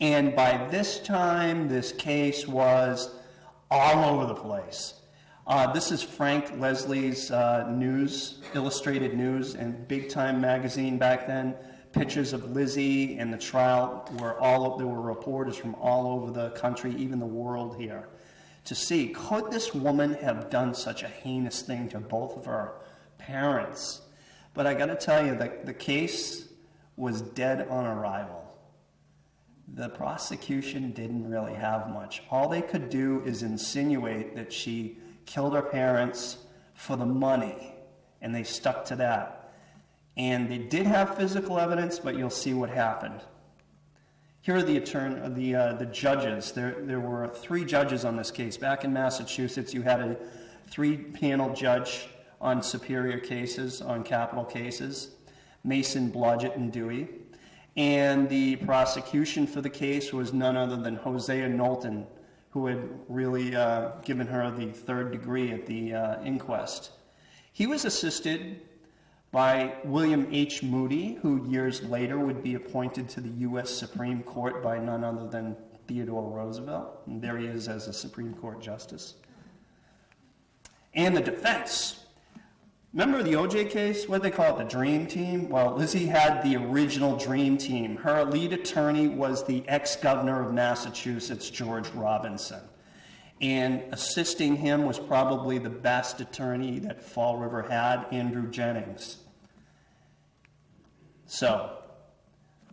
And by this time, this case was all over the place. This is Frank Leslie's Illustrated News, and Big Time magazine back then. Pictures of Lizzie and the trial there were reporters from all over the country, even the world here, to see, could this woman have done such a heinous thing to both of her parents? But I got to tell you, the case was dead on arrival. The prosecution didn't really have much. All they could do is insinuate that she killed her parents for the money, and they stuck to that. And they did have physical evidence, but you'll see what happened. Here are the judges. There were 3 judges on this case. Back in Massachusetts, you had a 3-panel judge on superior cases, on capital cases, Mason, Blodgett, and Dewey. And the prosecution for the case was none other than Hosea Knowlton, who had really given her the third degree at the inquest. He was assisted by William H. Moody, who years later would be appointed to the U.S. Supreme Court by none other than Theodore Roosevelt. And there he is as a Supreme Court justice. And the defense. Remember the OJ case? What did they call it? The Dream Team? Well, Lizzie had the original Dream Team. Her lead attorney was the ex-governor of Massachusetts, George Robinson. And assisting him was probably the best attorney that Fall River had, Andrew Jennings. So,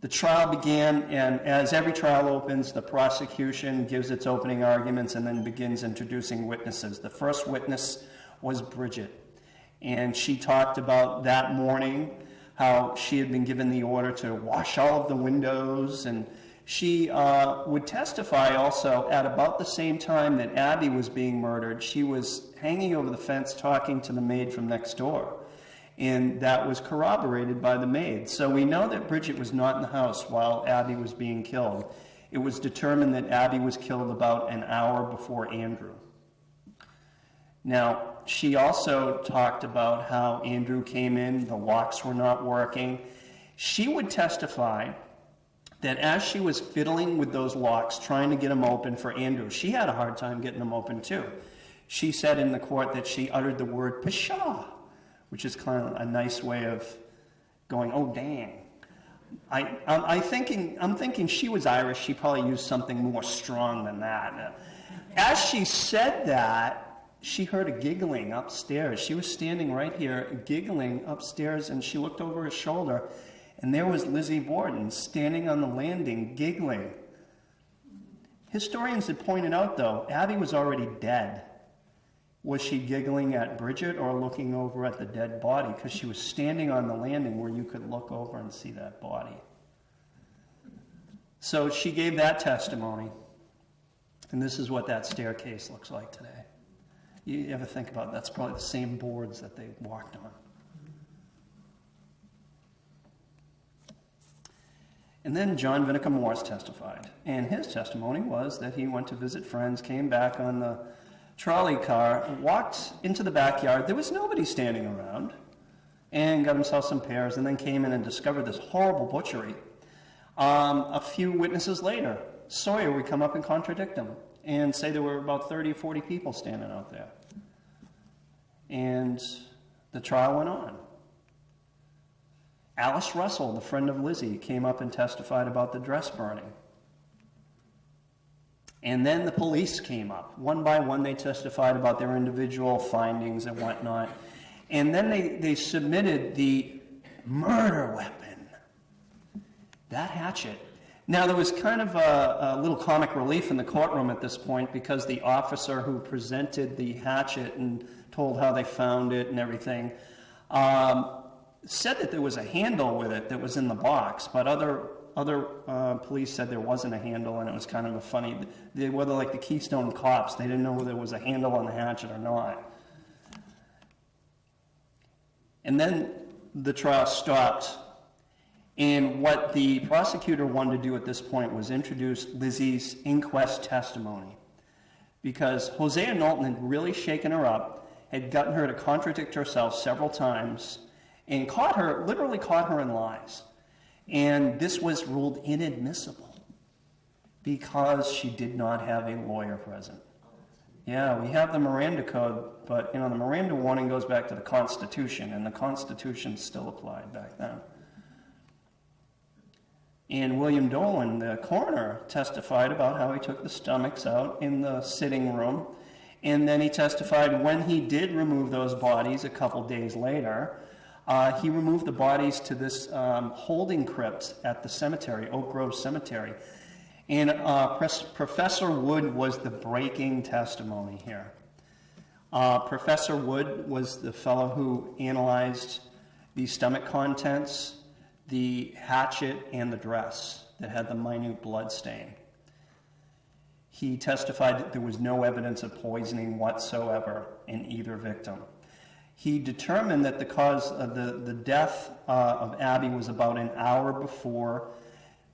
the trial began, and as every trial opens, the prosecution gives its opening arguments and then begins introducing witnesses. The first witness was Bridget. And she talked about that morning how she had been given the order to wash all of the windows. And she would testify also at about the same time that Abby was being murdered. She was hanging over the fence talking to the maid from next door. And that was corroborated by the maid. So we know that Bridget was not in the house while Abby was being killed. It was determined that Abby was killed about an hour before Andrew. Now, she also talked about how Andrew came in, the locks were not working. She would testify that as she was fiddling with those locks, trying to get them open for Andrew, she had a hard time getting them open too. She said in the court that she uttered the word pshaw, which is kind of a nice way of going, oh, dang. I'm thinking she was Irish. She probably used something more strong than that. As she said that, she heard a giggling upstairs. She was standing right here, giggling upstairs, and she looked over her shoulder, and there was Lizzie Borden standing on the landing, giggling. Historians had pointed out, though, Abby was already dead. Was she giggling at Bridget or looking over at the dead body? Because she was standing on the landing where you could look over and see that body. So she gave that testimony. And this is what that staircase looks like today. You ever think about it? That's probably the same boards that they walked on. And then John Vinegar Morse testified. And his testimony was that he went to visit friends, came back on the trolley car, walked into the backyard. There was nobody standing around, and got himself some pears, and then came in and discovered this horrible butchery. A few witnesses later, Sawyer would come up and contradict him and say there were about 30 or 40 people standing out there. And the trial went on. Alice Russell, the friend of Lizzie, came up and testified about the dress burning. And then the police came up. One by one, they testified about their individual findings and whatnot. And then they submitted the murder weapon, that hatchet. Now, there was kind of a little comic relief in the courtroom at this point because the officer who presented the hatchet and told how they found it and everything said that there was a handle with it that was in the box, but other police said there wasn't a handle, and it was kind of a funny, they were like the Keystone Cops. They didn't know whether there was a handle on the hatchet or not. And then the trial stopped, and what the prosecutor wanted to do at this point was introduce Lizzie's inquest testimony, because Hosea Knowlton had really shaken her up, had gotten her to contradict herself several times, and literally caught her in lies. And this was ruled inadmissible because she did not have a lawyer present. Yeah, we have the Miranda Code, but the Miranda warning goes back to the Constitution, and the Constitution still applied back then. And William Dolan, the coroner, testified about how he took the stomachs out in the sitting room, and then he testified when he did remove those bodies a couple days later. He removed the bodies to this holding crypt at the cemetery, Oak Grove Cemetery. And Professor Wood was the breaking testimony here. Professor Wood was the fellow who analyzed the stomach contents, the hatchet, and the dress that had the minute blood stain. He testified that there was no evidence of poisoning whatsoever in either victim. He determined that the cause of the death of Abby was about an hour before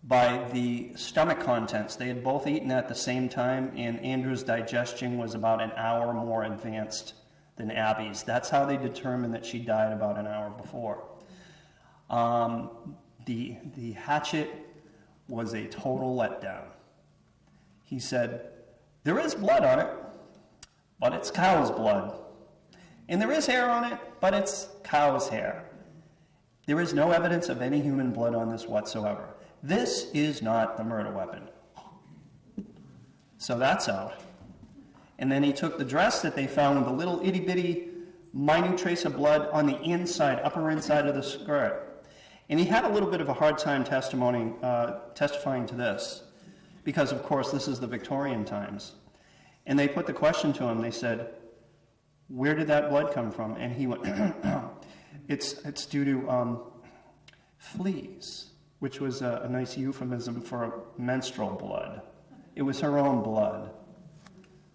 by the stomach contents. They had both eaten at the same time, and Andrew's digestion was about an hour more advanced than Abby's. That's how they determined that she died about an hour before. The hatchet was a total letdown. He said, there is blood on it, but it's cow's blood. And there is hair on it, but it's cow's hair. There is no evidence of any human blood on this whatsoever. This is not the murder weapon. So that's out. And then he took the dress that they found with a little itty-bitty minute trace of blood on the inside, upper inside of the skirt. And he had a little bit of a hard time testifying to this, because, of course, this is the Victorian times. And they put the question to him. They said, where did that blood come from? And he went, it's due to fleas, which was a nice euphemism for menstrual blood. It was her own blood.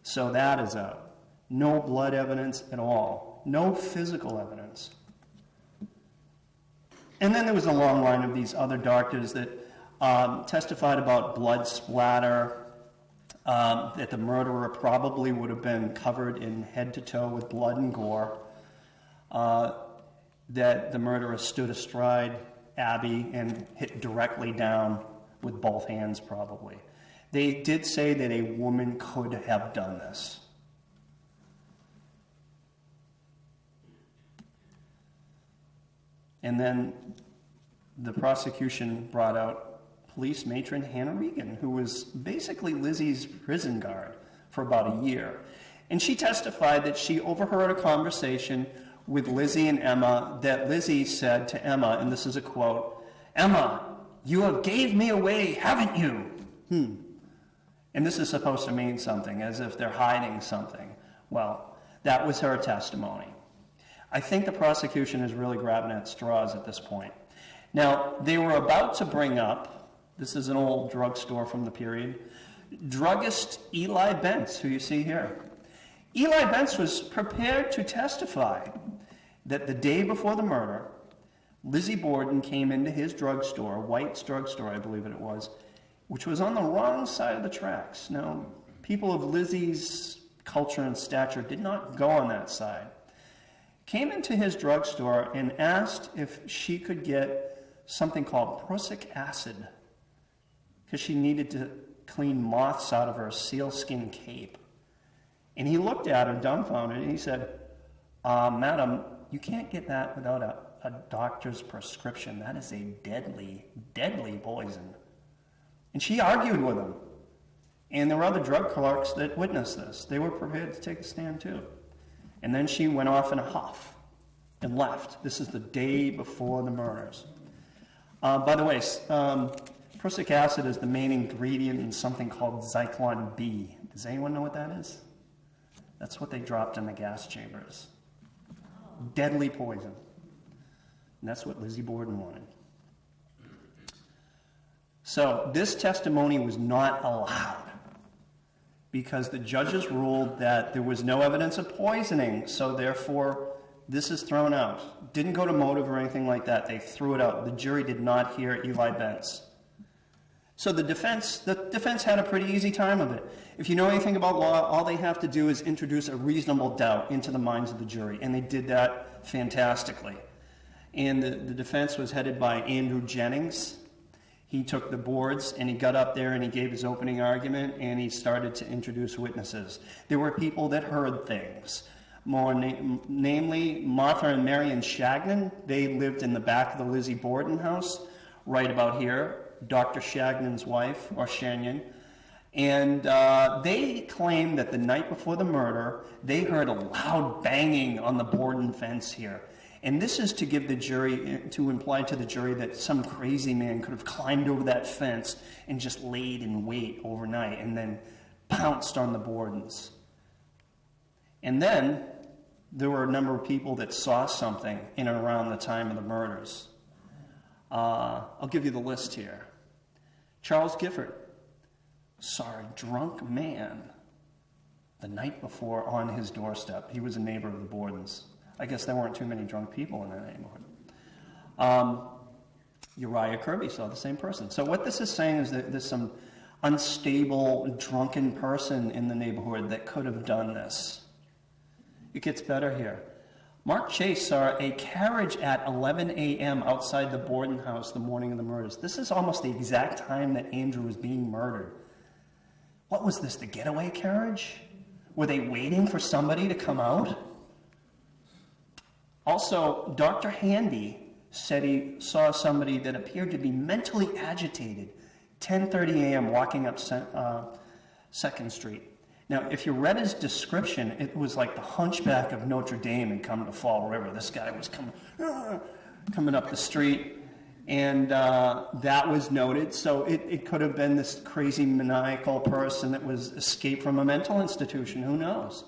So that is out. No blood evidence at all. No physical evidence. And then there was a long line of these other doctors that testified about blood splatter, that the murderer probably would have been covered in head to toe with blood and gore, that the murderer stood astride Abby and hit directly down with both hands probably. They did say that a woman could have done this. And then the prosecution brought out police matron Hannah Regan, who was basically Lizzie's prison guard for about a year. And she testified that she overheard a conversation with Lizzie and Emma that Lizzie said to Emma, and this is a quote, "Emma, you have gave me away, haven't you?" And this is supposed to mean something, as if they're hiding something. Well, that was her testimony. I think the prosecution is really grabbing at straws at this point. Now, they were about to bring up, this is an old drugstore from the period, druggist Eli Bentz, who you see here. Eli Bentz was prepared to testify that the day before the murder, Lizzie Borden came into his drugstore, White's drugstore, I believe it was, which was on the wrong side of the tracks. Now, people of Lizzie's culture and stature did not go on that side. Came into his drugstore and asked if she could get something called prussic acid, because she needed to clean moths out of her sealskin cape. And he looked at her dumbfounded and he said, "Madam, you can't get that without a doctor's prescription. That is a deadly, deadly poison." And she argued with him. And there were other drug clerks that witnessed this. They were prepared to take a stand too. And then she went off in a huff and left. This is the day before the murders. By the way, prussic acid is the main ingredient in something called Zyklon B. Does anyone know what that is? That's what they dropped in the gas chambers. Deadly poison. And that's what Lizzie Borden wanted. So this testimony was not allowed because the judges ruled that there was no evidence of poisoning, so therefore this is thrown out. Didn't go to motive or anything like that. They threw it out. The jury did not hear Eli Bentz. So the defense had a pretty easy time of it. If you know anything about law, all they have to do is introduce a reasonable doubt into the minds of the jury, and they did that fantastically. And the defense was headed by Andrew Jennings. He took the boards and he got up there and he gave his opening argument and he started to introduce witnesses. There were people that heard things, namely Martha and Marion Shagnon. They lived in the back of the Lizzie Borden house, right about here, Dr. Shagnon's wife, or Shagnon. And they claimed that the night before the murder, they heard a loud banging on the Borden fence here. And this is to give the jury, to imply to the jury that some crazy man could have climbed over that fence and just laid in wait overnight and then pounced on the Bordens. And then there were a number of people that saw something in and around the time of the murders. I'll give you the list here. Charles Gifford saw a drunk man the night before on his doorstep. He was a neighbor of the Bordens. I guess there weren't too many drunk people in that neighborhood. Uriah Kirby saw the same person. So what this is saying is that there's some unstable, drunken person in the neighborhood that could have done this. It gets better here. Mark Chase saw a carriage at 11 a.m. outside the Borden house the morning of the murders. This is almost the exact time that Andrew was being murdered. What was this, the getaway carriage? Were they waiting for somebody to come out? Also, Dr. Handy said he saw somebody that appeared to be mentally agitated, 10:30 a.m. walking up 2nd Street. Now, if you read his description, it was like the hunchback of Notre Dame had come to Fall River. This guy was coming up the street, and that was noted. So it could have been this crazy maniacal person that was escaped from a mental institution. Who knows?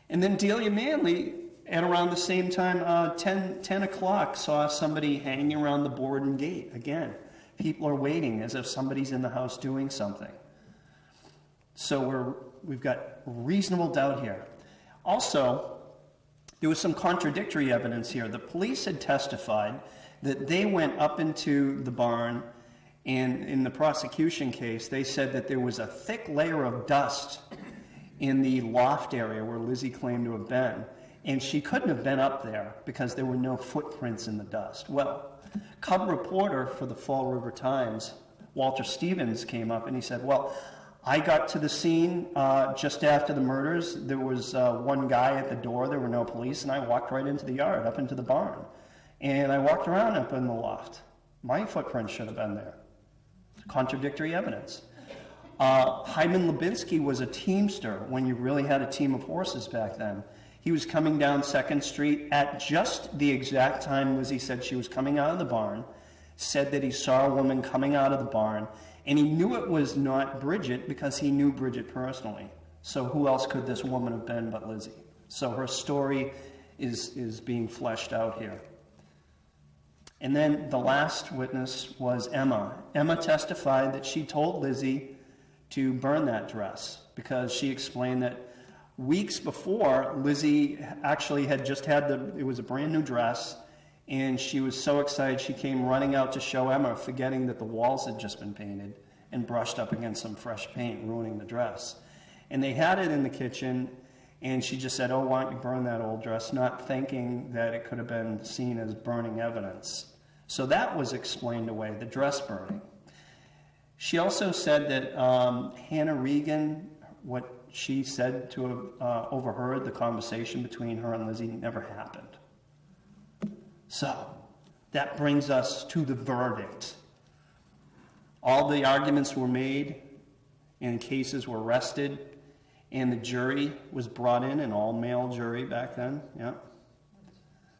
And then Delia Manley, at around the same time, 10 o'clock, saw somebody hanging around the Borden gate. Again, people are waiting as if somebody's in the house doing something. So we've got reasonable doubt here. Also, there was some contradictory evidence here. The police had testified that they went up into the barn, and in the prosecution case, they said that there was a thick layer of dust in the loft area where Lizzie claimed to have been, and she couldn't have been up there because there were no footprints in the dust. Well, cub reporter for the Fall River Times, Walter Stevens, came up and he said, well, I got to the scene just after the murders. There was one guy at the door. There were no police, and I walked right into the yard, up into the barn. And I walked around up in the loft. My footprint should have been there. Contradictory evidence. Hyman Lubinsky was a teamster when you really had a team of horses back then. He was coming down 2nd Street at just the exact time Lizzie said she was coming out of the barn, said that he saw a woman coming out of the barn, and he knew it was not Bridget because he knew Bridget personally. So who else could this woman have been but Lizzie? So her story is being fleshed out here. And then the last witness was Emma. Emma testified that she told Lizzie to burn that dress because she explained that weeks before, Lizzie actually had just had it was a brand new dress, and she was so excited she came running out to show Emma, forgetting that the walls had just been painted and brushed up against some fresh paint, ruining the dress. And they had it in the kitchen, and she just said, oh, why don't you burn that old dress, not thinking that it could have been seen as burning evidence. So that was explained away, the dress burning. She also said that Hannah Regan, what she said to have overheard the conversation between her and Lizzie, never happened. So that brings us to the verdict. All the arguments were made, and cases were rested, and the jury was brought in, an all-male jury back then. Yeah,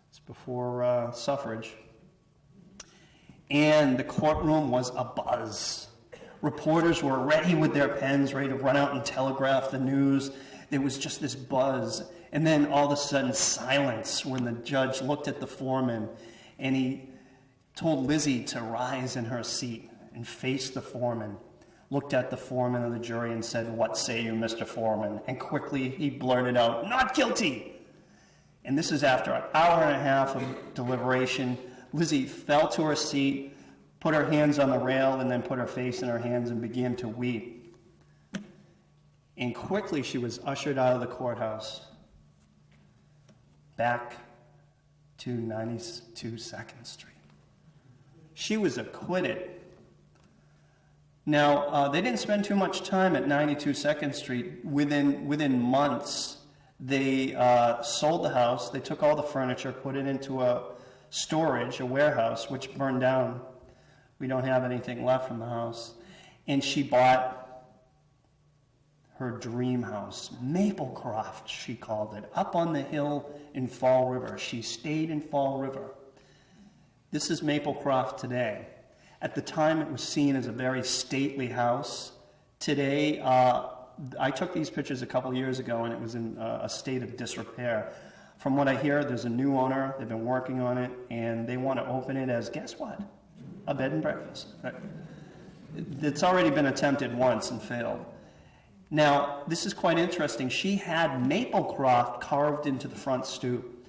it's before suffrage. And the courtroom was abuzz. Reporters were ready with their pens, ready to run out and telegraph the news. There was just this buzz. And then all of a sudden, silence when the judge looked at the foreman and he told Lizzie to rise in her seat and face the foreman, looked at the foreman of the jury and said, what say you, Mr. Foreman? And quickly he blurted out, not guilty. And this is after an hour and a half of deliberation. Lizzie fell to her seat, put her hands on the rail, and then put her face in her hands and began to weep. And quickly she was ushered out of the courthouse, back to 92 2nd Street. She was acquitted. Now, they didn't spend too much time at 92 2nd Street. Within months, they sold the house. They took all the furniture, put it into a storage, a warehouse, which burned down. We don't have anything left from the house. And she bought her dream house, Maplecroft, she called it, up on the hill in Fall River. She stayed in Fall River. This is Maplecroft today. At the time, it was seen as a very stately house. Today, I took these pictures a couple years ago, and it was in a state of disrepair. From what I hear, there's a new owner. They've been working on it, and they want to open it as, guess what? A bed and breakfast. Right? It's already been attempted once and failed. Now, this is quite interesting. She had Maplecroft carved into the front stoop.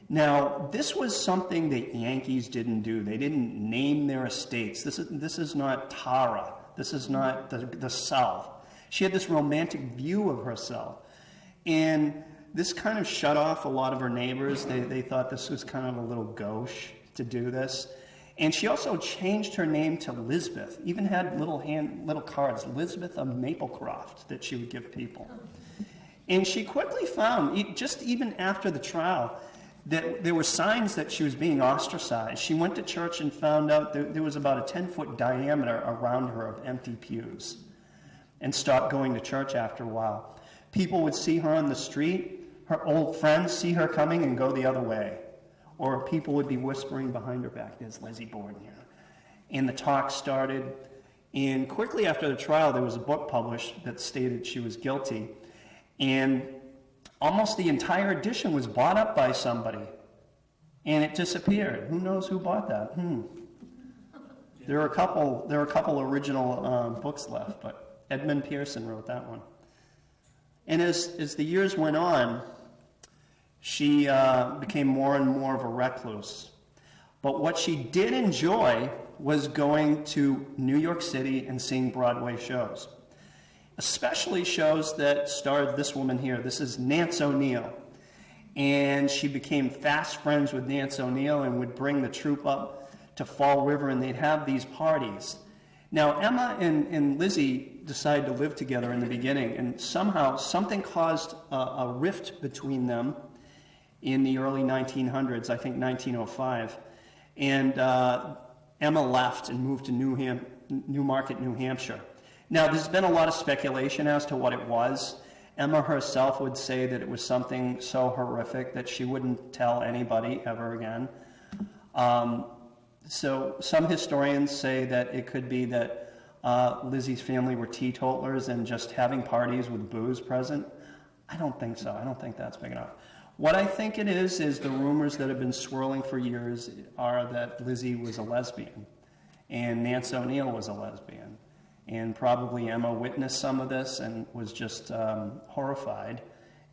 Now, this was something that Yankees didn't do. They didn't name their estates. This is not Tara. This is not the South. She had this romantic view of herself. And this kind of shut off a lot of her neighbors. They thought this was kind of a little gauche to do this. And she also changed her name to Lisbeth, even had little cards, Lisbeth of Maplecroft, that she would give people. And she quickly found, just even after the trial, that there were signs that she was being ostracized. She went to church and found out there was about a 10-foot diameter around her of empty pews, and stopped going to church after a while. People would see her on the street. Her old friends see her coming and go the other way. Or people would be whispering behind her back, there's Lizzie Borden here. And the talk started. And quickly after the trial, there was a book published that stated she was guilty. And almost the entire edition was bought up by somebody. And it disappeared. Who knows who bought that? There are a couple original books left, but Edmund Pearson wrote that one. And as the years went on, she became more and more of a recluse. But what she did enjoy was going to New York City and seeing Broadway shows, especially shows that starred this woman here. This is Nance O'Neill. And she became fast friends with Nance O'Neill and would bring the troupe up to Fall River, and they'd have these parties. Now, Emma and Lizzie decided to live together in the beginning, and somehow something caused a rift between them in the early 1900s, I think 1905. And Emma left and moved to Newmarket, New Hampshire. Now, there's been a lot of speculation as to what it was. Emma herself would say that it was something so horrific that she wouldn't tell anybody ever again. So some historians say that it could be that Lizzie's family were teetotalers and just having parties with booze present. I don't think so. I don't think that's big enough. What I think it is the rumors that have been swirling for years are that Lizzie was a lesbian and Nance O'Neill was a lesbian. And probably Emma witnessed some of this and was just horrified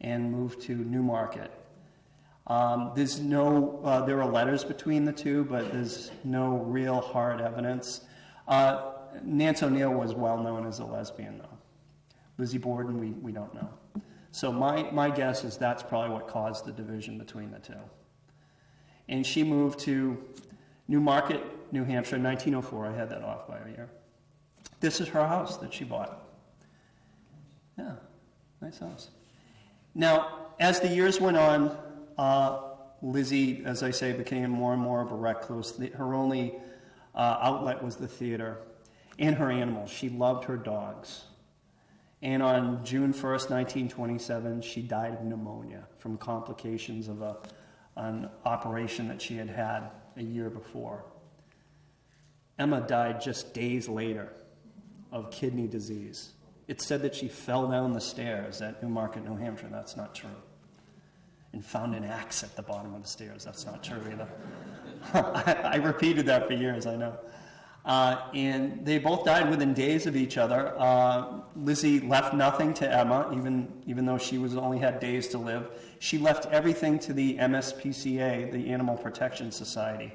and moved to Newmarket. There are letters between the two, but there's no real hard evidence. Nance O'Neill was well known as a lesbian, though. Lizzie Borden, we don't know. So my guess is that's probably what caused the division between the two. And she moved to Newmarket, New Hampshire, in 1904. I had that off by a year. This is her house that she bought. Yeah, nice house. Now, as the years went on, Lizzie, as I say, became more and more of a recluse. Her only outlet was the theater and her animals. She loved her dogs. And on June 1st, 1927, she died of pneumonia from complications of an operation that she had had a year before. Emma died just days later of kidney disease. It said that she fell down the stairs at Newmarket, New Hampshire. That's not true. And found an axe at the bottom of the stairs. That's not true either. I repeated that for years, I know. And they both died within days of each other. Lizzie left nothing to Emma, even though she only had days to live. She left everything to the MSPCA, the Animal Protection Society.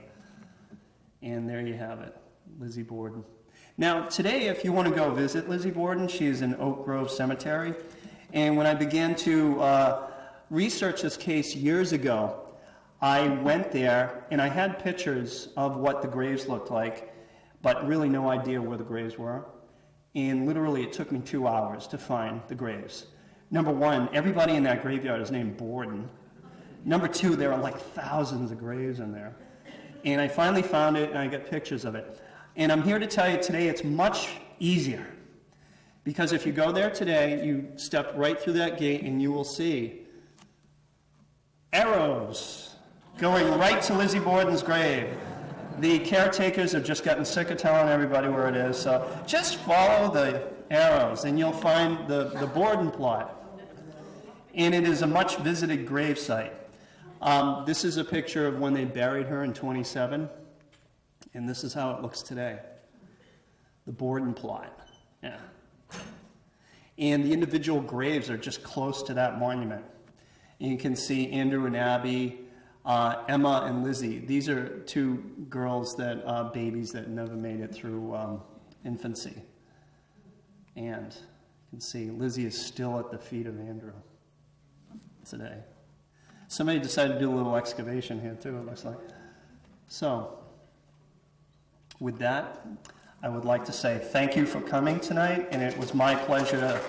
And there you have it, Lizzie Borden. Now, today, if you want to go visit Lizzie Borden, she is in Oak Grove Cemetery. And when I began to research this case years ago, I went there and I had pictures of what the graves looked like, but really no idea where the graves were. And literally it took me 2 hours to find the graves. Number one, everybody in that graveyard is named Borden. Number two, there are like thousands of graves in there. And I finally found it and I got pictures of it. And I'm here to tell you today it's much easier. Because if you go there today, you step right through that gate and you will see arrows going right to Lizzie Borden's grave. The caretakers have just gotten sick of telling everybody where it is, so just follow the arrows and you'll find the Borden plot. And it is a much visited grave site. This is a picture of when they buried her in 27, and this is how it looks today. The Borden plot. Yeah. And the individual graves are just close to that monument. And you can see Andrew and Abby, Emma and Lizzie. These are two girls that babies that never made it through infancy. And you can see Lizzie is still at the feet of Andrew today. Somebody decided to do a little excavation here too, it looks like. So, with that, I would like to say thank you for coming tonight, and it was my pleasure to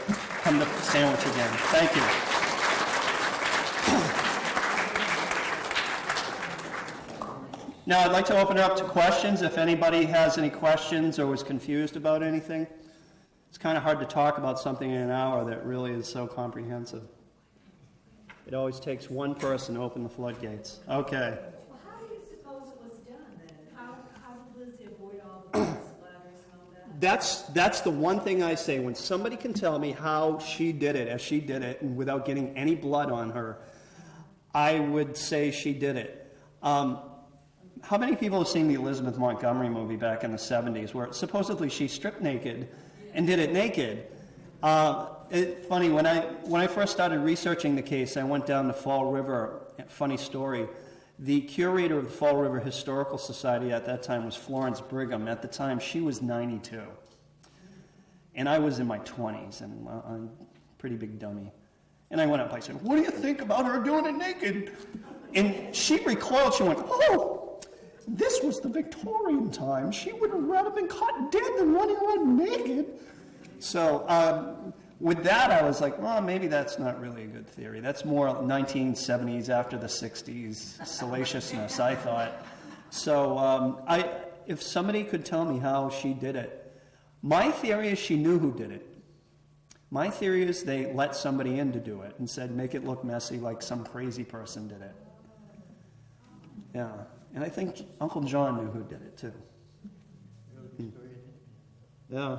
come to Sandwich again. Thank you. Now, I'd like to open it up to questions. If anybody has any questions or was confused about anything, it's kind of hard to talk about something in an hour that really is so comprehensive. It always takes one person to open the floodgates. Okay. Well, how do you suppose it was done then? How did Lizzie avoid all the blood splatters and all that? That's the one thing I say. When somebody can tell me how she did it, as she did it, and without getting any blood on her, I would say she did it. How many people have seen the Elizabeth Montgomery movie back in the 70s where supposedly she stripped naked and did it naked? It's funny, when I first started researching the case, I went down to Fall River. Funny story. The curator of the Fall River Historical Society at that time was Florence Brigham. At the time, she was 92. And I was in my 20s, and I'm a pretty big dummy. And I went up, I said, "What do you think about her doing it naked?" And she recoiled, she went, "Oh, this was the Victorian time. She would have rather been caught dead than running around naked." So with that, I was like, well, maybe that's not really a good theory. That's more 1970s after the 60s salaciousness, I thought. So if somebody could tell me how she did it, my theory is she knew who did it. My theory is they let somebody in to do it and said, make it look messy like some crazy person did it. Yeah. And I think Uncle John knew who did it, too. Yeah.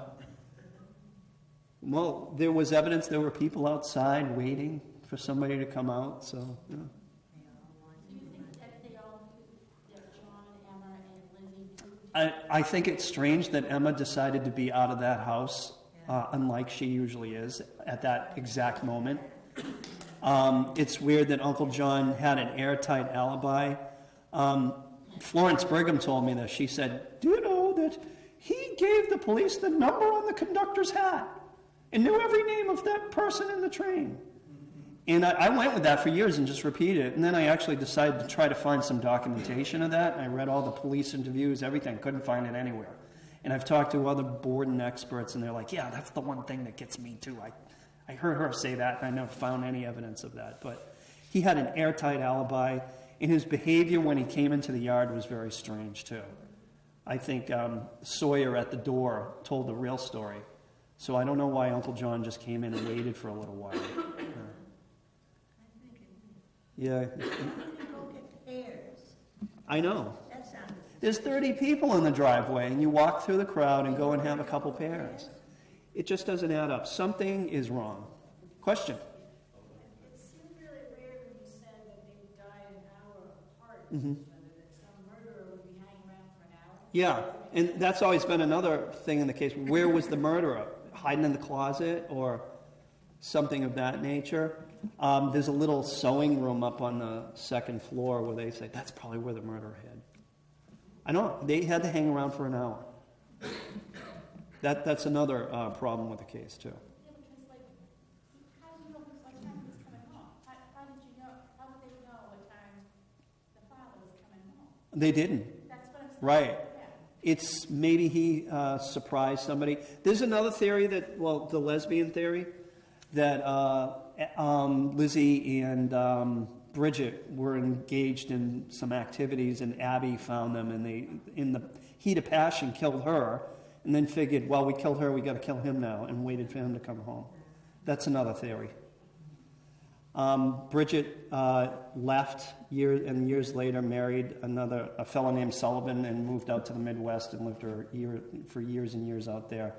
Well, there was evidence there were people outside waiting for somebody to come out, so, yeah. Do you think that they all knew that John and Emma and Lizzie? I think it's strange that Emma decided to be out of that house, unlike she usually is, at that exact moment. It's weird that Uncle John had an airtight alibi. Florence Brigham told me this. She said, "Do you know that he gave the police the number on the conductor's hat and knew every name of that person in the train?" And I went with that for years and just repeated it. And then I actually decided to try to find some documentation of that. And I read all the police interviews, everything. Couldn't find it anywhere. And I've talked to other Borden experts, and they're like, yeah, that's the one thing that gets me too. I heard her say that, and I never found any evidence of that. But he had an airtight alibi, and his behavior when he came into the yard was very strange, too. I think Sawyer at the door told the real story. So I don't know why Uncle John just came in and waited for a little while. Yeah. Go get pears. I know. That sounds. There's 30 people in the driveway, and you walk through the crowd and go and have a couple pears. It just doesn't add up. Something is wrong. Question? It seemed really weird when you said that they would die an hour apart. Mm-hmm. That some murderer would be hanging around for an hour. Yeah, and that's always been another thing in the case. Where was the murderer? Hiding in the closet or something of that nature? There's a little sewing room up on the second floor where they say that's probably where the murderer hid. I know, they had to hang around for an hour. That's another problem with the case, too. Yeah, because, like, how do you know what time he was coming home? How did you know? How would they know what time the father was coming home? They didn't. That's what I'm saying. Right. Yeah. It's maybe he surprised somebody. There's another theory that, well, the lesbian theory, that Lizzie and Bridget were engaged in some activities, and Abby found them, and they, in the heat of passion, killed her, and then figured, well, we killed her, we got to kill him now, and waited for him to come home. That's another theory. Bridget left years later, married a fellow named Sullivan, and moved out to the Midwest and lived for years and years out there.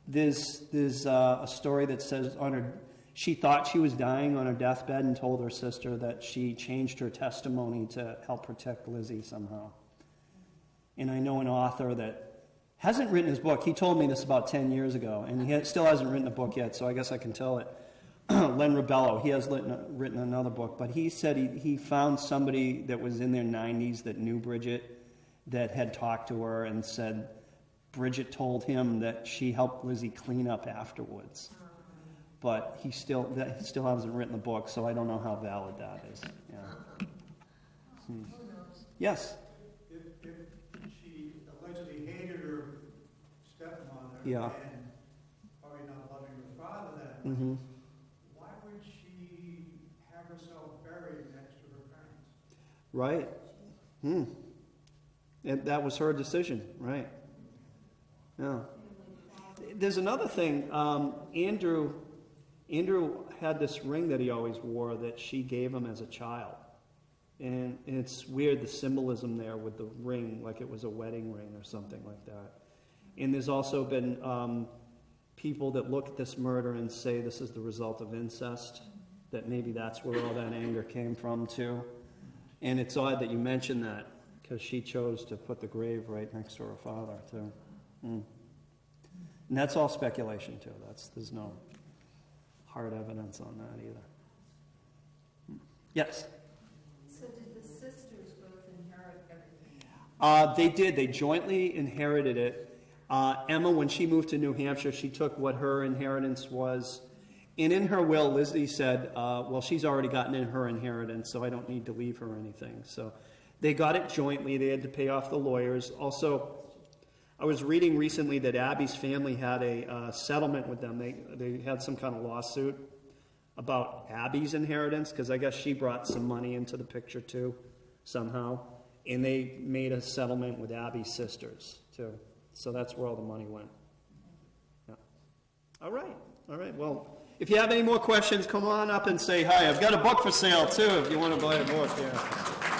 There's a story that says she thought she was dying on her deathbed and told her sister that she changed her testimony to help protect Lizzie somehow. And I know an author that hasn't written his book. He told me this about 10 years ago, and he still hasn't written a book yet, so I guess I can tell it. Len Ribello. He has written another book, but he said he found somebody that was in their 90s that knew Bridget, that had talked to her and said Bridget told him that she helped Lizzie clean up afterwards. But he still hasn't written the book, so I don't know how valid that is. Yeah. Yes? If she allegedly hated her stepmother Yeah. and probably not loving her father that much, Mm-hmm. why would she have herself buried next to her parents? Right. And that was her decision, right? Yeah. There's another thing. Andrew had this ring that he always wore that she gave him as a child. And it's weird, the symbolism there with the ring, like it was a wedding ring or something like that. And there's also been people that look at this murder and say this is the result of incest, that maybe that's where all that anger came from too. And it's odd that you mentioned that, because she chose to put the grave right next to her father too. And that's all speculation too. There's no hard evidence on that either. Yes? So did the sisters both inherit everything? They did. They jointly inherited it. Emma, when she moved to New Hampshire, she took what her inheritance was. And in her will, Lizzie said, well, she's already gotten in her inheritance, so I don't need to leave her anything. So they got it jointly. They had to pay off the lawyers. Also, I was reading recently that Abby's family had a settlement with them. They had some kind of lawsuit about Abby's inheritance, because I guess she brought some money into the picture too, somehow. And they made a settlement with Abby's sisters too. So that's where all the money went. Yeah. All right. Well, if you have any more questions, come on up and say hi. I've got a book for sale too, if you want to buy a book. Yeah.